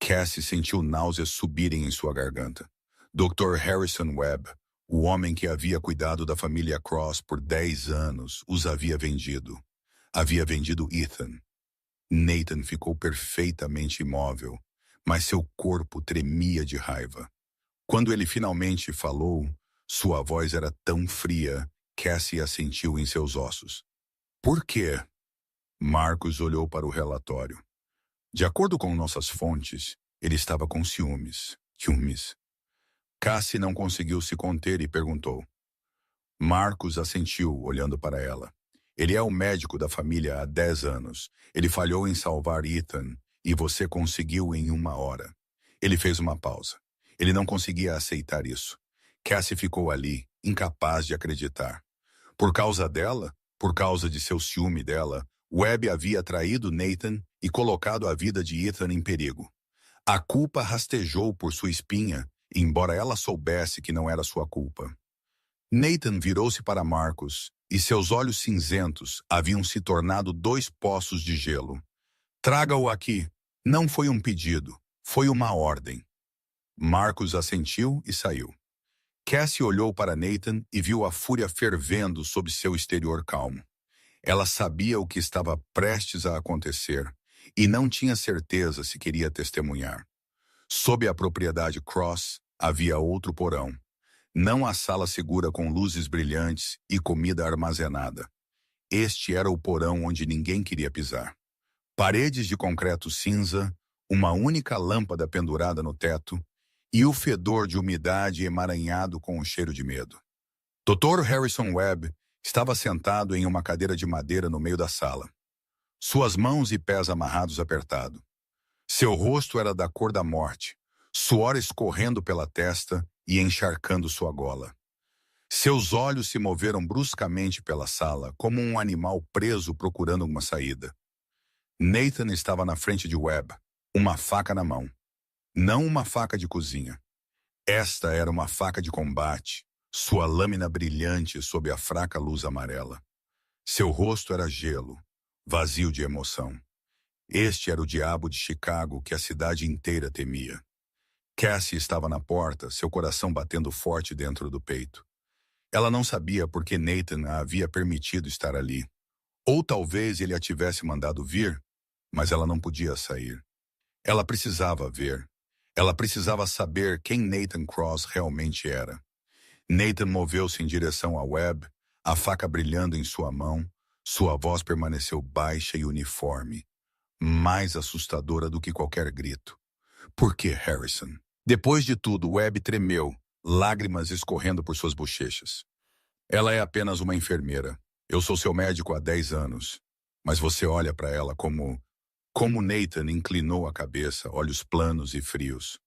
Speaker 1: Cassie sentiu náuseas subirem em sua garganta. Dr. Harrison Webb, o homem que havia cuidado da família Cross por 10 anos, os havia vendido. Havia vendido Ethan. Nathan ficou perfeitamente imóvel, mas seu corpo tremia de raiva. Quando ele finalmente falou, sua voz era tão fria, Cassie a sentiu em seus ossos. Por quê? Marcos olhou para o relatório. De acordo com nossas fontes, ele estava com ciúmes. Cassie não conseguiu se conter e perguntou. Marcos assentiu, olhando para ela. Ele é o médico da família há 10 anos. Ele falhou em salvar Ethan, e você conseguiu em 1 hora. Ele fez uma pausa. Ele não conseguia aceitar isso. Cassie ficou ali, incapaz de acreditar. Por causa dela, por causa de seu ciúme dela, Webb havia traído Nathan e colocado a vida de Ethan em perigo. A culpa rastejou por sua espinha, embora ela soubesse que não era sua culpa. Nathan virou-se para Marcos, e seus olhos cinzentos haviam se tornado 2 poços de gelo. Traga-o aqui. Não foi um pedido, foi uma ordem. Marcos assentiu e saiu. Cassie olhou para Nathan e viu a fúria fervendo sob seu exterior calmo. Ela sabia o que estava prestes a acontecer e não tinha certeza se queria testemunhar. Sob a propriedade Cross havia outro porão. Não a sala segura com luzes brilhantes e comida armazenada. Este era o porão onde ninguém queria pisar. Paredes de concreto cinza, uma única lâmpada pendurada no teto e o fedor de umidade emaranhado com o cheiro de medo. Dr. Harrison Webb estava sentado em uma cadeira de madeira no meio da sala. Suas mãos e pés amarrados apertado. Seu rosto era da cor da morte, suor escorrendo pela testa e encharcando sua gola. Seus olhos se moveram bruscamente pela sala, como um animal preso procurando uma saída. Nathan estava na frente de Webb, uma faca na mão. Não uma faca de cozinha. Esta era uma faca de combate, sua lâmina brilhante sob a fraca luz amarela. Seu rosto era gelo, vazio de emoção. Este era o diabo de Chicago que a cidade inteira temia. Cassie estava na porta, seu coração batendo forte dentro do peito. Ela não sabia por que Nathan a havia permitido estar ali. Ou talvez ele a tivesse mandado vir, mas ela não podia sair. Ela precisava ver. Ela precisava saber quem Nathan Cross realmente era. Nathan moveu-se em direção à Webb, a faca brilhando em sua mão. Sua voz permaneceu baixa e uniforme, mais assustadora do que qualquer grito. Por que, Harrison? Depois de tudo, Webb tremeu, lágrimas escorrendo por suas bochechas. Ela é apenas uma enfermeira. Eu sou seu médico há 10 anos. Mas você olha para ela como... Como Nathan inclinou a cabeça, olhos planos e frios.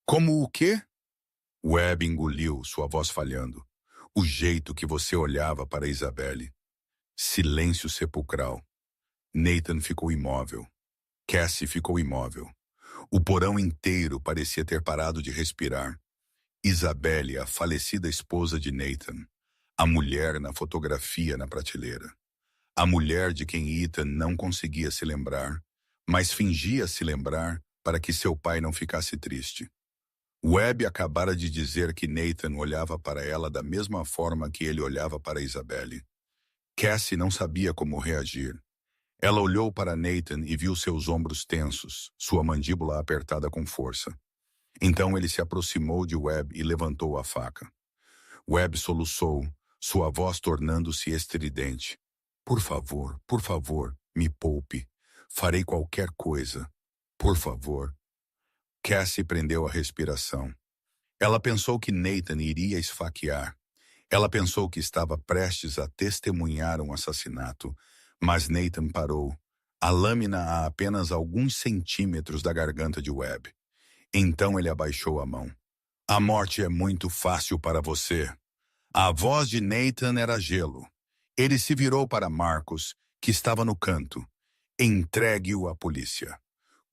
Speaker 1: Como o quê? Webb engoliu, sua voz falhando. O jeito que você olhava para Isabelle. Silêncio sepulcral. Nathan ficou imóvel. Cassie ficou imóvel. O porão inteiro parecia ter parado de respirar. Isabelle, a falecida esposa de Nathan. A mulher na fotografia na prateleira. A mulher de quem Ethan não conseguia se lembrar, mas fingia se lembrar para que seu pai não ficasse triste. Webb acabara de dizer que Nathan olhava para ela da mesma forma que ele olhava para Isabelle. Cassie não sabia como reagir. Ela olhou para Nathan e viu seus ombros tensos, sua mandíbula apertada com força. Então ele se aproximou de Webb e levantou a faca. Webb soluçou, sua voz tornando-se estridente. Por favor, me poupe. Farei qualquer coisa. Por favor. Cassie prendeu a respiração. Ela pensou que Nathan iria esfaquear. Ela pensou que estava prestes a testemunhar um assassinato, mas Nathan parou, a lâmina a apenas alguns centímetros da garganta de Webb. Então ele abaixou a mão. A morte é muito fácil para você. A voz de Nathan era gelo. Ele se virou para Marcos, que estava no canto. Entregue-o à polícia.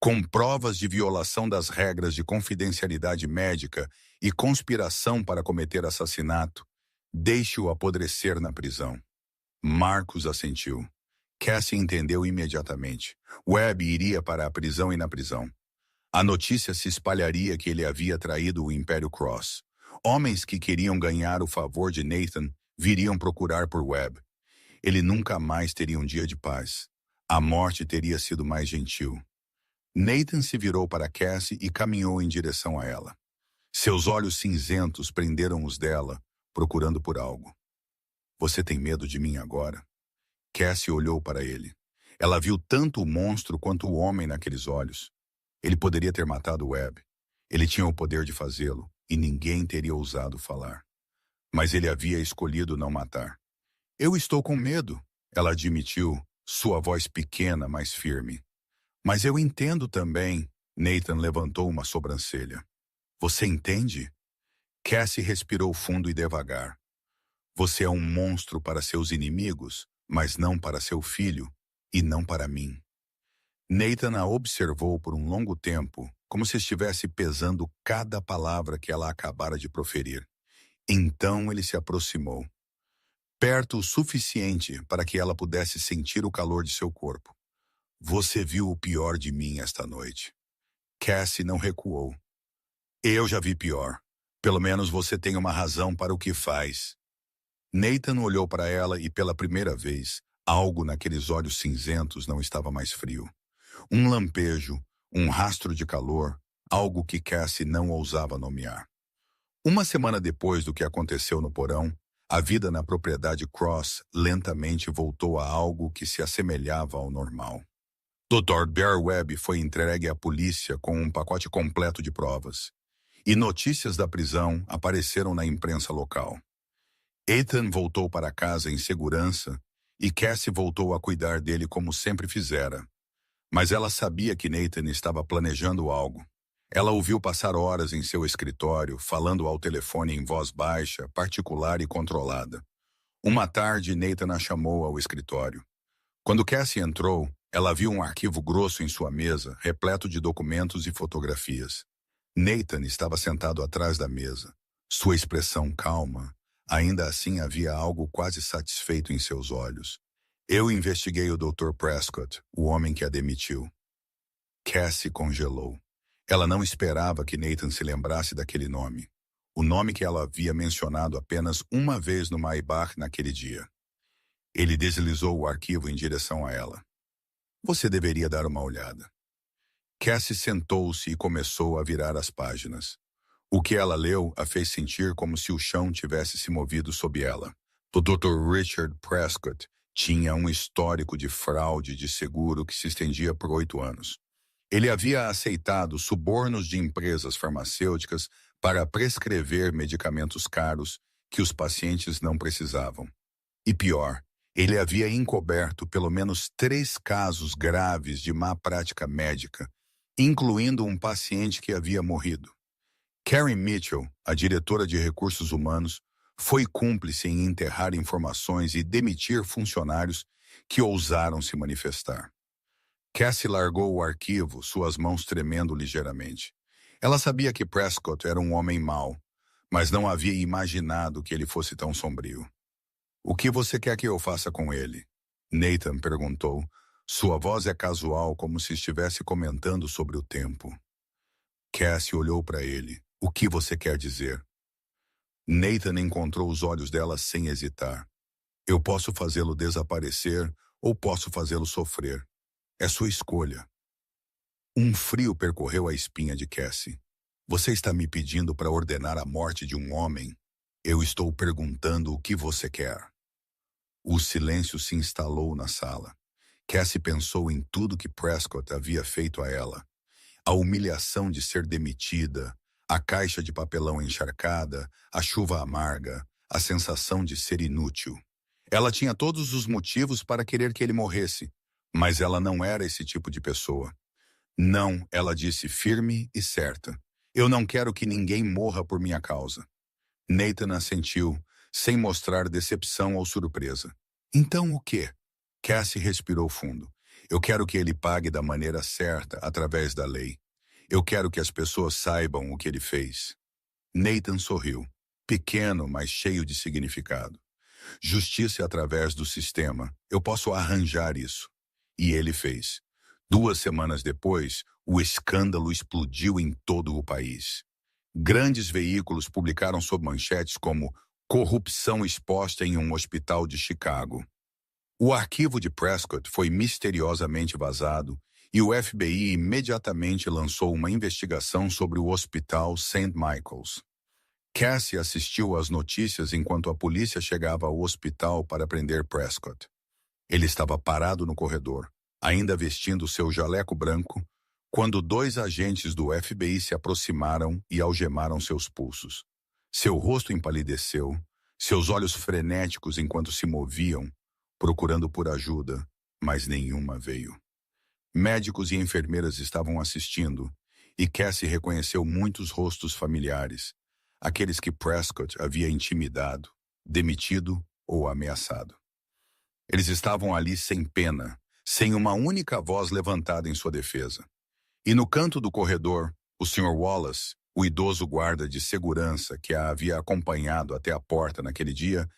Speaker 1: Com provas de violação das regras de confidencialidade médica e conspiração para cometer assassinato, deixe-o apodrecer na prisão. Marcos assentiu. Cassie entendeu imediatamente. Webb iria para a prisão e na prisão. A notícia se espalharia que ele havia traído o Império Cross. Homens que queriam ganhar o favor de Nathan viriam procurar por Webb. Ele nunca mais teria um dia de paz. A morte teria sido mais gentil. Nathan se virou para Cassie e caminhou em direção a ela. Seus olhos cinzentos prenderam os dela, procurando por algo. Você tem medo de mim agora? Cassie olhou para ele. Ela viu tanto o monstro quanto o homem naqueles olhos. Ele poderia ter matado Webb. Ele tinha o poder de fazê-lo, e ninguém teria ousado falar. Mas ele havia escolhido não matar. Eu estou com medo, ela admitiu, sua voz pequena, mas firme. Mas eu entendo também, Nathan levantou uma sobrancelha. Você entende? Cassie respirou fundo e devagar. Você é um monstro para seus inimigos, mas não para seu filho, e não para mim. Nathan a observou por um longo tempo, como se estivesse pesando cada palavra que ela acabara de proferir. Então ele se aproximou. Perto o suficiente para que ela pudesse sentir o calor de seu corpo. Você viu o pior de mim esta noite. Cassie não recuou. Eu já vi pior. Pelo menos você tem uma razão para o que faz. Nathan olhou para ela e pela primeira vez, algo naqueles olhos cinzentos não estava mais frio. Um lampejo, um rastro de calor, algo que Cassie não ousava nomear. Uma semana depois do que aconteceu no porão, a vida na propriedade Cross lentamente voltou a algo que se assemelhava ao normal. Dr. Bear Webb foi entregue à polícia com um pacote completo de provas. E notícias da prisão apareceram na imprensa local. Ethan voltou para casa em segurança e Cassie voltou a cuidar dele como sempre fizera. Mas ela sabia que Nathan estava planejando algo. Ela ouviu passar horas em seu escritório, falando ao telefone em voz baixa, particular e controlada. Uma tarde, Nathan a chamou ao escritório. Quando Cassie entrou, ela viu um arquivo grosso em sua mesa, repleto de documentos e fotografias. Nathan estava sentado atrás da mesa. Sua expressão calma, ainda assim havia algo quase satisfeito em seus olhos. Eu investiguei o Dr. Prescott, o homem que a demitiu. Cassie congelou. Ela não esperava que Nathan se lembrasse daquele nome. O nome que ela havia mencionado apenas uma vez no Maybach naquele dia. Ele deslizou o arquivo em direção a ela. Você deveria dar uma olhada. Cassie sentou-se e começou a virar as páginas. O que ela leu a fez sentir como se o chão tivesse se movido sob ela. O Dr. Richard Prescott tinha um histórico de fraude de seguro que se estendia por 8 anos. Ele havia aceitado subornos de empresas farmacêuticas para prescrever medicamentos caros que os pacientes não precisavam. E pior, ele havia encoberto pelo menos 3 casos graves de má prática médica, incluindo um paciente que havia morrido. Karen Mitchell, a diretora de recursos humanos, foi cúmplice em enterrar informações e demitir funcionários que ousaram se manifestar. Cassie largou o arquivo, suas mãos tremendo ligeiramente. Ela sabia que Prescott era um homem mau, mas não havia imaginado que ele fosse tão sombrio. O que você quer que eu faça com ele? Nathan perguntou. Sua voz é casual, como se estivesse comentando sobre o tempo. Cassie olhou para ele. O que você quer dizer? Nathan encontrou os olhos dela sem hesitar. Eu posso fazê-lo desaparecer ou posso fazê-lo sofrer. É sua escolha. Um frio percorreu a espinha de Cassie. Você está me pedindo para ordenar a morte de um homem? Eu estou perguntando o que você quer. O silêncio se instalou na sala. Cassie pensou em tudo que Prescott havia feito a ela. A humilhação de ser demitida, a caixa de papelão encharcada, a chuva amarga, a sensação de ser inútil. Ela tinha todos os motivos para querer que ele morresse, mas ela não era esse tipo de pessoa. Não, ela disse firme e certa. Eu não quero que ninguém morra por minha causa. Nathan assentiu, sem mostrar decepção ou surpresa. Então o quê? Cassie respirou fundo. Eu quero que ele pague da maneira certa, através da lei. Eu quero que as pessoas saibam o que ele fez. Nathan sorriu, pequeno, mas cheio de significado. Justiça através do sistema. Eu posso arranjar isso. E ele fez. 2 semanas depois, o escândalo explodiu em todo o país. Grandes veículos publicaram sob manchetes como corrupção exposta em um hospital de Chicago. O arquivo de Prescott foi misteriosamente vazado e o FBI imediatamente lançou uma investigação sobre o Hospital St. Michael's. Cassie assistiu às notícias enquanto a polícia chegava ao hospital para prender Prescott. Ele estava parado no corredor, ainda vestindo seu jaleco branco, quando 2 agentes do FBI se aproximaram e algemaram seus pulsos. Seu rosto empalideceu, seus olhos frenéticos enquanto se moviam, procurando por ajuda, mas nenhuma veio. Médicos e enfermeiras estavam assistindo, e Cassie reconheceu muitos rostos familiares, aqueles que Prescott havia intimidado, demitido ou ameaçado. Eles estavam ali sem pena, sem uma única voz levantada em sua defesa. E no canto do corredor, o Sr. Wallace, o idoso guarda de segurança que a havia acompanhado até a porta naquele dia,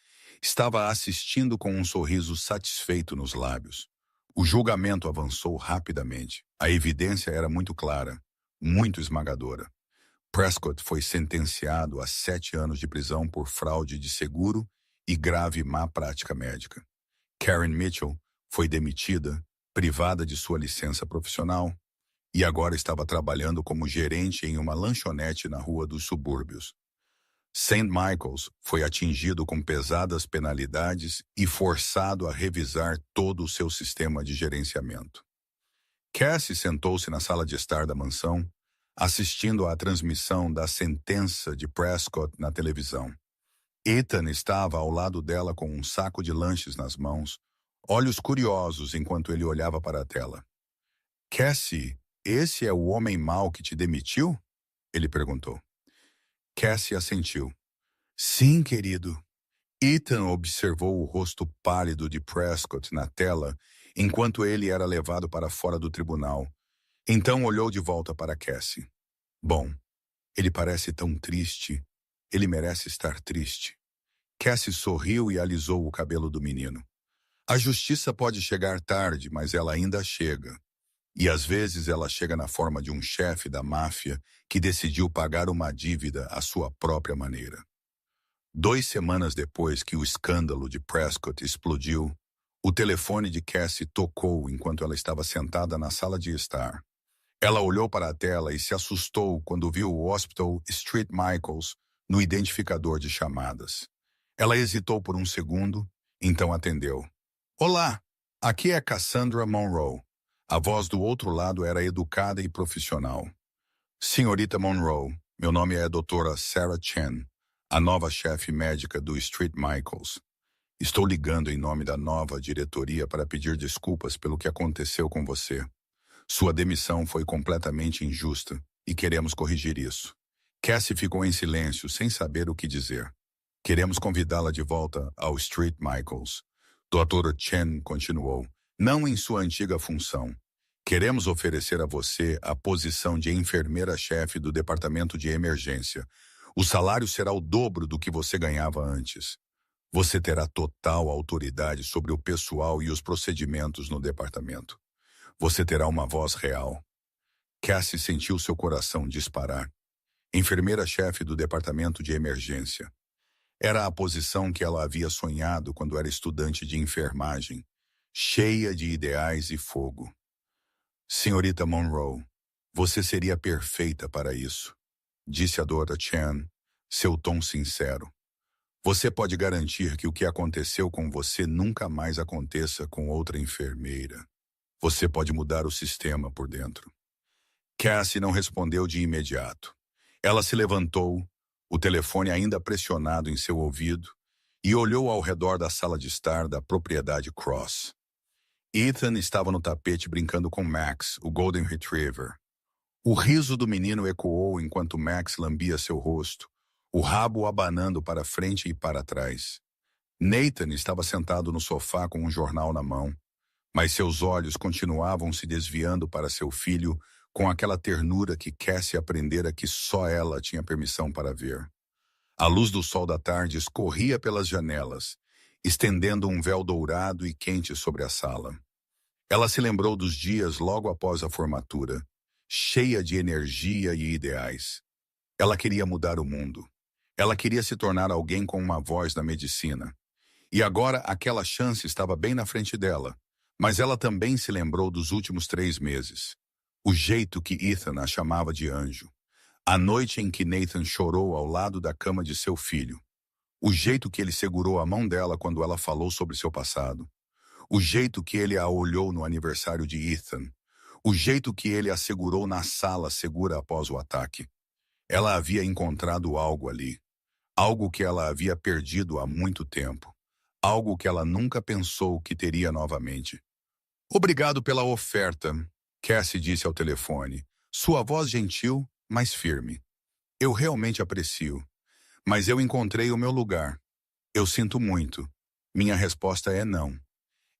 Speaker 1: estava assistindo com um sorriso satisfeito nos lábios. O julgamento avançou rapidamente. A evidência era muito clara, muito esmagadora. Prescott foi sentenciado a 7 anos de prisão por fraude de seguro e grave má prática médica. Karen Mitchell foi demitida, privada de sua licença profissional, e agora estava trabalhando como gerente em uma lanchonete na rua dos subúrbios. St. Michael's foi atingido com pesadas penalidades e forçado a revisar todo o seu sistema de gerenciamento. Cassie sentou-se na sala de estar da mansão, assistindo à transmissão da sentença de Prescott na televisão. Ethan estava ao lado dela com um saco de lanches nas mãos, olhos curiosos enquanto ele olhava para a tela. Cassie, esse é o homem mau que te demitiu? Ele perguntou. Cassie assentiu. Sim, querido. Ethan observou o rosto pálido de Prescott na tela enquanto ele era levado para fora do tribunal. Então olhou de volta para Cassie. Bom, ele parece tão triste. Ele merece estar triste. Cassie sorriu e alisou o cabelo do menino. A justiça pode chegar tarde, mas ela ainda chega. E às vezes ela chega na forma de um chefe da máfia que decidiu pagar uma dívida à sua própria maneira. 2 semanas depois que o escândalo de Prescott explodiu, o telefone de Cassie tocou enquanto ela estava sentada na sala de estar. Ela olhou para a tela e se assustou quando viu o Hospital Street Michaels no identificador de chamadas. Ela hesitou por um segundo, então atendeu. Olá, aqui é Cassandra Monroe. A voz do outro lado era educada e profissional. Senhorita Monroe, meu nome é a doutora Sarah Chen, a nova chefe médica do Street Michaels. Estou ligando em nome da nova diretoria para pedir desculpas pelo que aconteceu com você. Sua demissão foi completamente injusta e queremos corrigir isso. Cassie ficou em silêncio, sem saber o que dizer. Queremos convidá-la de volta ao Street Michaels. Dr. Chen continuou, não em sua antiga função. Queremos oferecer a você a posição de enfermeira-chefe do departamento de emergência. O salário será o dobro do que você ganhava antes. Você terá total autoridade sobre o pessoal e os procedimentos no departamento. Você terá uma voz real. Cassie sentiu seu coração disparar. Enfermeira-chefe do departamento de emergência. Era a posição que ela havia sonhado quando era estudante de enfermagem, cheia de ideais e fogo. Senhorita Monroe, você seria perfeita para isso, disse a Dra. Chen, seu tom sincero. Você pode garantir que o que aconteceu com você nunca mais aconteça com outra enfermeira. Você pode mudar o sistema por dentro. Cassie não respondeu de imediato. Ela se levantou, o telefone ainda pressionado em seu ouvido, e olhou ao redor da sala de estar da propriedade Cross. Ethan estava no tapete brincando com Max, o Golden Retriever. O riso do menino ecoou enquanto Max lambia seu rosto, o rabo abanando para frente e para trás. Nathan estava sentado no sofá com um jornal na mão, mas seus olhos continuavam se desviando para seu filho com aquela ternura que Cassie aprendera que só ela tinha permissão para ver. A luz do sol da tarde escorria pelas janelas, estendendo um véu dourado e quente sobre a sala. Ela se lembrou dos dias logo após a formatura, cheia de energia e ideais. Ela queria mudar o mundo. Ela queria se tornar alguém com uma voz na medicina. E agora aquela chance estava bem na frente dela, mas ela também se lembrou dos últimos 3 meses. O jeito que Ethan a chamava de anjo. A noite em que Nathan chorou ao lado da cama de seu filho. O jeito que ele segurou a mão dela quando ela falou sobre seu passado. O jeito que ele a olhou no aniversário de Ethan. O jeito que ele a segurou na sala segura após o ataque. Ela havia encontrado algo ali. Algo que ela havia perdido há muito tempo. Algo que ela nunca pensou que teria novamente. Obrigado pela oferta, Cassie disse ao telefone. Sua voz gentil, mas firme. Eu realmente aprecio. Mas eu encontrei o meu lugar. Eu sinto muito. Minha resposta é não.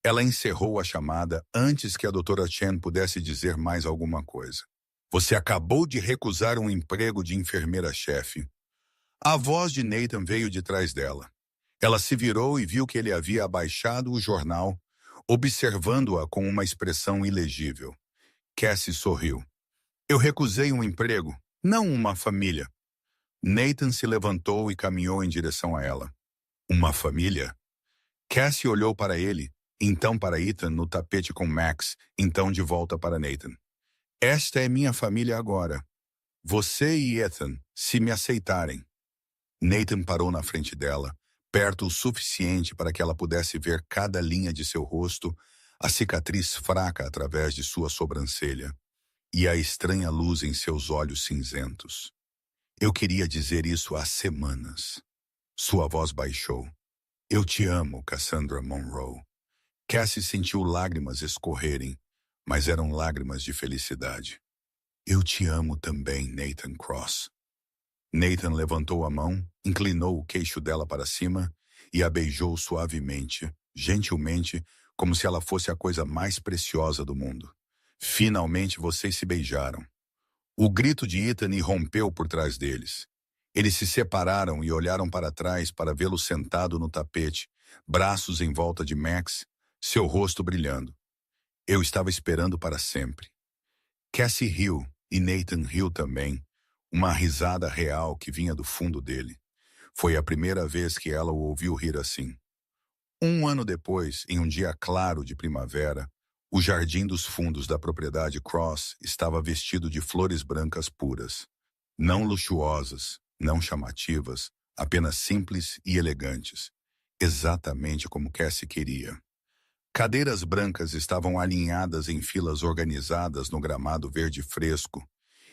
Speaker 1: Ela encerrou a chamada antes que a doutora Chen pudesse dizer mais alguma coisa. Você acabou de recusar um emprego de enfermeira-chefe. A voz de Nathan veio de trás dela. Ela se virou e viu que ele havia abaixado o jornal, observando-a com uma expressão ilegível. Cassie sorriu. Eu recusei um emprego, não uma família. Nathan se levantou e caminhou em direção a ela. Uma família? Cassie olhou para ele, então para Ethan no tapete com Max, então de volta para Nathan. Esta é minha família agora. Você e Ethan, se me aceitarem. Nathan parou na frente dela, perto o suficiente para que ela pudesse ver cada linha de seu rosto, a cicatriz fraca através de sua sobrancelha e a estranha luz em seus olhos cinzentos. Eu queria dizer isso há semanas. Sua voz baixou. Eu te amo, Cassandra Monroe. Cassie sentiu lágrimas escorrerem, mas eram lágrimas de felicidade. Eu te amo também, Nathan Cross. Nathan levantou a mão, inclinou o queixo dela para cima e a beijou suavemente, gentilmente, como se ela fosse a coisa mais preciosa do mundo. Finalmente vocês se beijaram. O grito de Ethan irrompeu por trás deles. Eles se separaram e olharam para trás para vê-lo sentado no tapete, braços em volta de Max, seu rosto brilhando. Eu estava esperando para sempre. Cassie riu, e Nathan riu também, uma risada real que vinha do fundo dele. Foi a primeira vez que ela o ouviu rir assim. Um ano depois, em um dia claro de primavera, o jardim dos fundos da propriedade Cross estava vestido de flores brancas puras. Não luxuosas, não chamativas, apenas simples e elegantes. Exatamente como Cassie queria. Cadeiras brancas estavam alinhadas em filas organizadas no gramado verde fresco,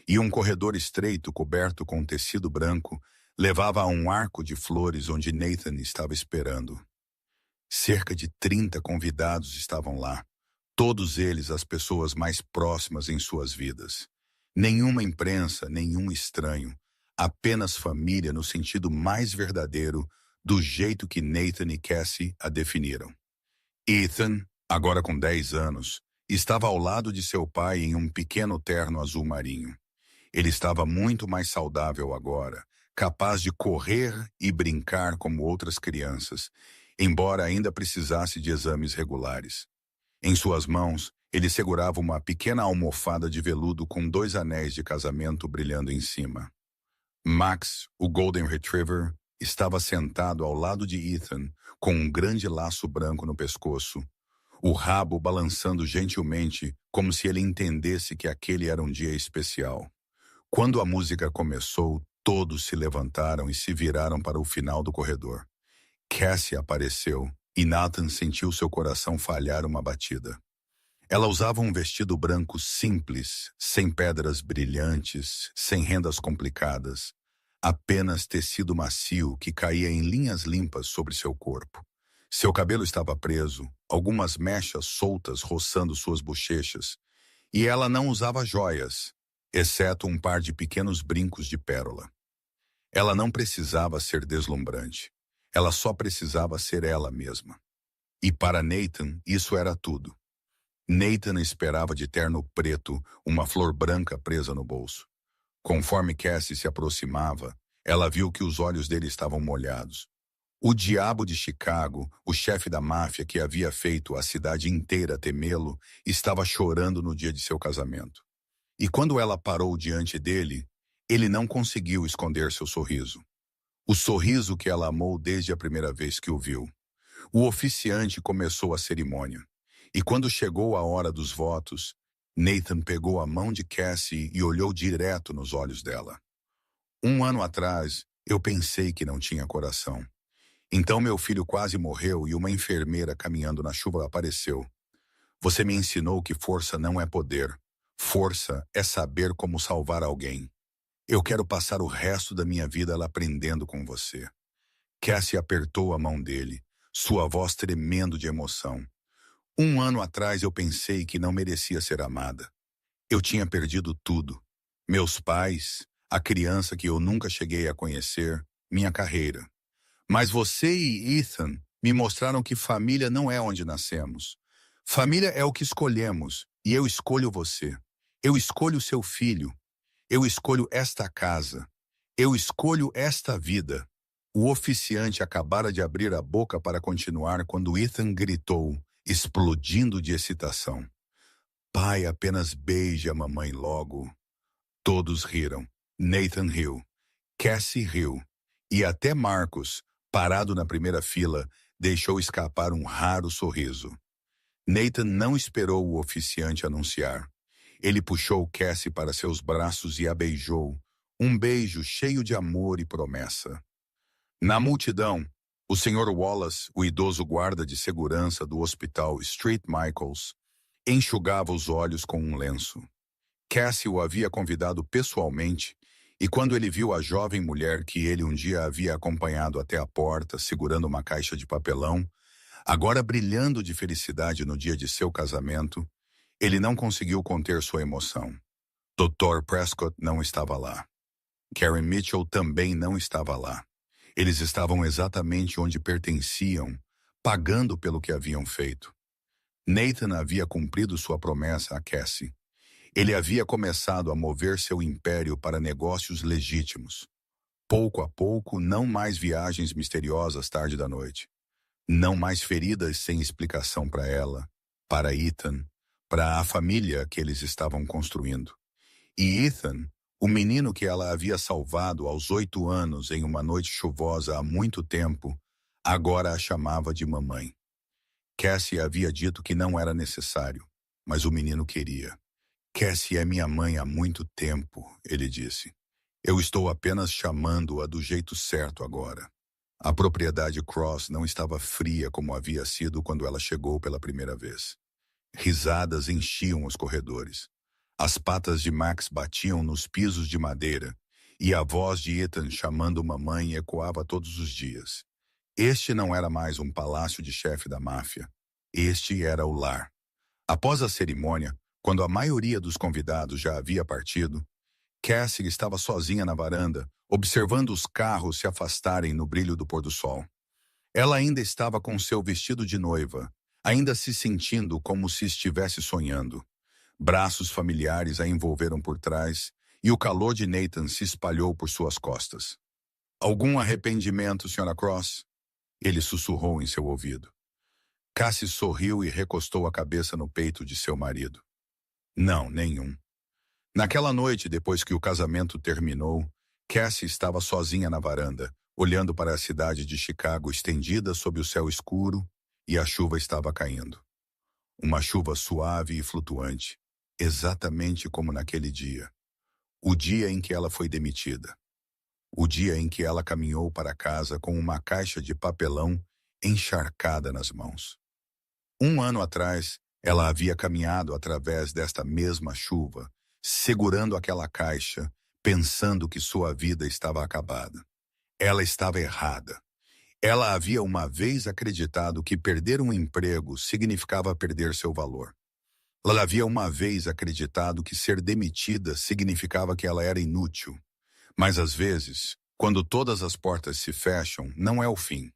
Speaker 1: e um corredor estreito coberto com tecido branco levava a um arco de flores onde Nathan estava esperando. Cerca de 30 convidados estavam lá, todos eles as pessoas mais próximas em suas vidas. Nenhuma imprensa, nenhum estranho, apenas família no sentido mais verdadeiro do jeito que Nathan e Cassie a definiram. Ethan, agora com 10 anos, estava ao lado de seu pai em um pequeno terno azul marinho. Ele estava muito mais saudável agora, capaz de correr e brincar como outras crianças, embora ainda precisasse de exames regulares. Em suas mãos, ele segurava uma pequena almofada de veludo com 2 anéis de casamento brilhando em cima. Max, o Golden Retriever, estava sentado ao lado de Ethan, com um grande laço branco no pescoço, o rabo balançando gentilmente, como se ele entendesse que aquele era um dia especial. Quando a música começou, todos se levantaram e se viraram para o final do corredor. Cassie apareceu, e Nathan sentiu seu coração falhar uma batida. Ela usava um vestido branco simples, sem pedras brilhantes, sem rendas complicadas. Apenas tecido macio que caía em linhas limpas sobre seu corpo. Seu cabelo estava preso, algumas mechas soltas roçando suas bochechas, e ela não usava joias, exceto um par de pequenos brincos de pérola. Ela não precisava ser deslumbrante. Ela só precisava ser ela mesma. E para Nathan, isso era tudo. Nathan esperava de terno preto, uma flor branca presa no bolso. Conforme Cassie se aproximava, ela viu que os olhos dele estavam molhados. O diabo de Chicago, o chefe da máfia que havia feito a cidade inteira temê-lo, estava chorando no dia de seu casamento. E quando ela parou diante dele, ele não conseguiu esconder seu sorriso. O sorriso que ela amou desde a primeira vez que o viu. O oficiante começou a cerimônia. E quando chegou a hora dos votos, Nathan pegou a mão de Cassie e olhou direto nos olhos dela. Um ano atrás, eu pensei que não tinha coração. Então meu filho quase morreu e uma enfermeira caminhando na chuva apareceu. Você me ensinou que força não é poder. Força é saber como salvar alguém. Eu quero passar o resto da minha vida aprendendo com você. Cassie apertou a mão dele, sua voz tremendo de emoção. Um ano atrás eu pensei que não merecia ser amada. Eu tinha perdido tudo. Meus pais, a criança que eu nunca cheguei a conhecer, minha carreira. Mas você e Ethan me mostraram que família não é onde nascemos. Família é o que escolhemos, e eu escolho você. Eu escolho seu filho. Eu escolho esta casa. Eu escolho esta vida. O oficiante acabara de abrir a boca para continuar quando Ethan gritou, explodindo de excitação. Pai, apenas beije a mamãe logo. Todos riram. Nathan riu. Cassie riu. E até Marcos, parado na primeira fila, deixou escapar um raro sorriso. Nathan não esperou o oficiante anunciar. Ele puxou Cassie para seus braços e a beijou, um beijo cheio de amor e promessa. Na multidão, o Sr. Wallace, o idoso guarda de segurança do hospital St. Michael's, enxugava os olhos com um lenço. Cassie o havia convidado pessoalmente, e quando ele viu a jovem mulher que ele um dia havia acompanhado até a porta, segurando uma caixa de papelão, agora brilhando de felicidade no dia de seu casamento, ele não conseguiu conter sua emoção. Dr. Prescott não estava lá. Karen Mitchell também não estava lá. Eles estavam exatamente onde pertenciam, pagando pelo que haviam feito. Nathan havia cumprido sua promessa a Cassie. Ele havia começado a mover seu império para negócios legítimos. Pouco a pouco, não mais viagens misteriosas tarde da noite. Não mais feridas sem explicação para ela, para Ethan, para a família que eles estavam construindo. E Ethan, o menino que ela havia salvado aos 8 anos em uma noite chuvosa há muito tempo, agora a chamava de mamãe. Cassie havia dito que não era necessário, mas o menino queria. Cassie é minha mãe há muito tempo, ele disse. Eu estou apenas chamando-a do jeito certo agora. A propriedade Cross não estava fria como havia sido quando ela chegou pela primeira vez. Risadas enchiam os corredores. As patas de Max batiam nos pisos de madeira e a voz de Ethan chamando mamãe ecoava todos os dias. Este não era mais um palácio de chefe da máfia. Este era o lar. Após a cerimônia, quando a maioria dos convidados já havia partido, Cassie estava sozinha na varanda, observando os carros se afastarem no brilho do pôr-do-sol. Ela ainda estava com seu vestido de noiva, ainda se sentindo como se estivesse sonhando. Braços familiares a envolveram por trás e o calor de Nathan se espalhou por suas costas. Algum arrependimento, Sra. Cross? Ele sussurrou em seu ouvido. Cassie sorriu e recostou a cabeça no peito de seu marido. Não, nenhum. Naquela noite, depois que o casamento terminou, Cassie estava sozinha na varanda, olhando para a cidade de Chicago estendida sob o céu escuro, e a chuva estava caindo. Uma chuva suave e flutuante, exatamente como naquele dia. O dia em que ela foi demitida. O dia em que ela caminhou para casa com uma caixa de papelão encharcada nas mãos. 1 ano atrás, ela havia caminhado através desta mesma chuva, segurando aquela caixa, pensando que sua vida estava acabada. Ela estava errada. Ela havia uma vez acreditado que perder um emprego significava perder seu valor. Ela havia uma vez acreditado que ser demitida significava que ela era inútil. Mas às vezes, quando todas as portas se fecham, não é o fim.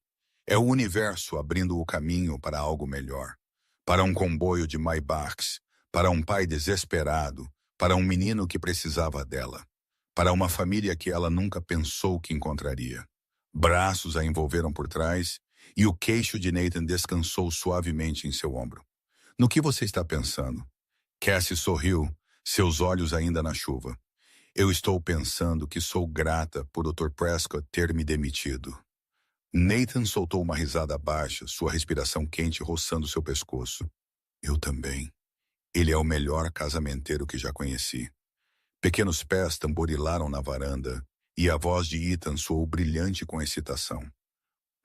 Speaker 1: É o universo abrindo o caminho para algo melhor. Para um comboio de Maybachs, para um pai desesperado, para um menino que precisava dela, para uma família que ela nunca pensou que encontraria. Braços a envolveram por trás e o queixo de Nathan descansou suavemente em seu ombro. No que você está pensando? Cassie sorriu, seus olhos ainda na chuva. Eu estou pensando que sou grata por Dr. Prescott ter me demitido. Nathan soltou uma risada baixa, sua respiração quente roçando seu pescoço. Eu também. Ele é o melhor casamenteiro que já conheci. Pequenos pés tamborilaram na varanda e a voz de Ethan soou brilhante com excitação.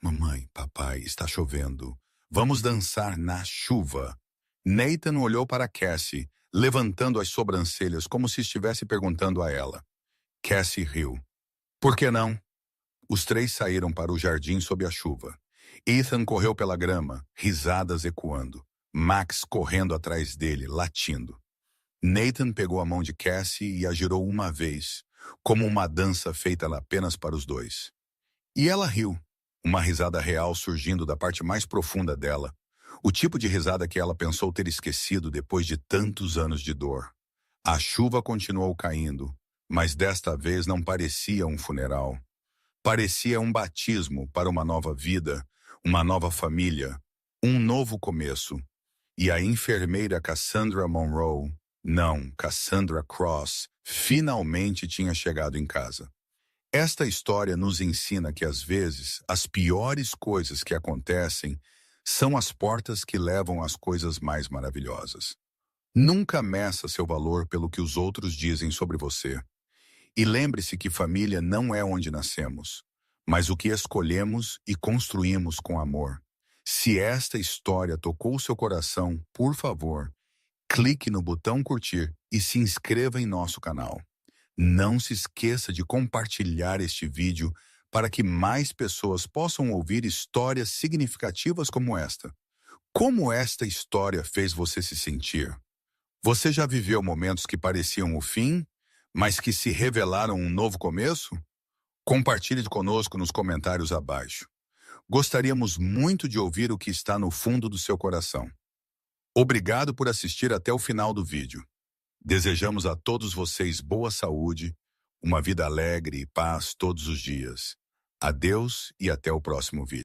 Speaker 1: Mamãe, papai, está chovendo. Vamos dançar na chuva. Nathan olhou para Cassie, levantando as sobrancelhas como se estivesse perguntando a ela. Cassie riu. Por que não? Os três saíram para o jardim sob a chuva. Ethan correu pela grama, risadas ecoando. Max correndo atrás dele, latindo. Nathan pegou a mão de Cassie e a girou uma vez, como uma dança feita apenas para os dois. E ela riu, uma risada real surgindo da parte mais profunda dela, o tipo de risada que ela pensou ter esquecido depois de tantos anos de dor. A chuva continuou caindo, mas desta vez não parecia um funeral. Parecia um batismo para uma nova vida, uma nova família, um novo começo. E a enfermeira Cassandra Monroe, não, Cassandra Cross, finalmente tinha chegado em casa. Esta história nos ensina que, às vezes, as piores coisas que acontecem são as portas que levam às coisas mais maravilhosas. Nunca meça seu valor pelo que os outros dizem sobre você. E lembre-se que família não é onde nascemos, mas o que escolhemos e construímos com amor. Se esta história tocou seu coração, por favor, clique no botão curtir e se inscreva em nosso canal. Não se esqueça de compartilhar este vídeo para que mais pessoas possam ouvir histórias significativas como esta. Como esta história fez você se sentir? Você já viveu momentos que pareciam o fim, mas que se revelaram um novo começo? Compartilhe conosco nos comentários abaixo. Gostaríamos muito de ouvir o que está no fundo do seu coração. Obrigado por assistir até o final do vídeo. Desejamos a todos vocês boa saúde, uma vida alegre e paz todos os dias. Adeus e até o próximo vídeo.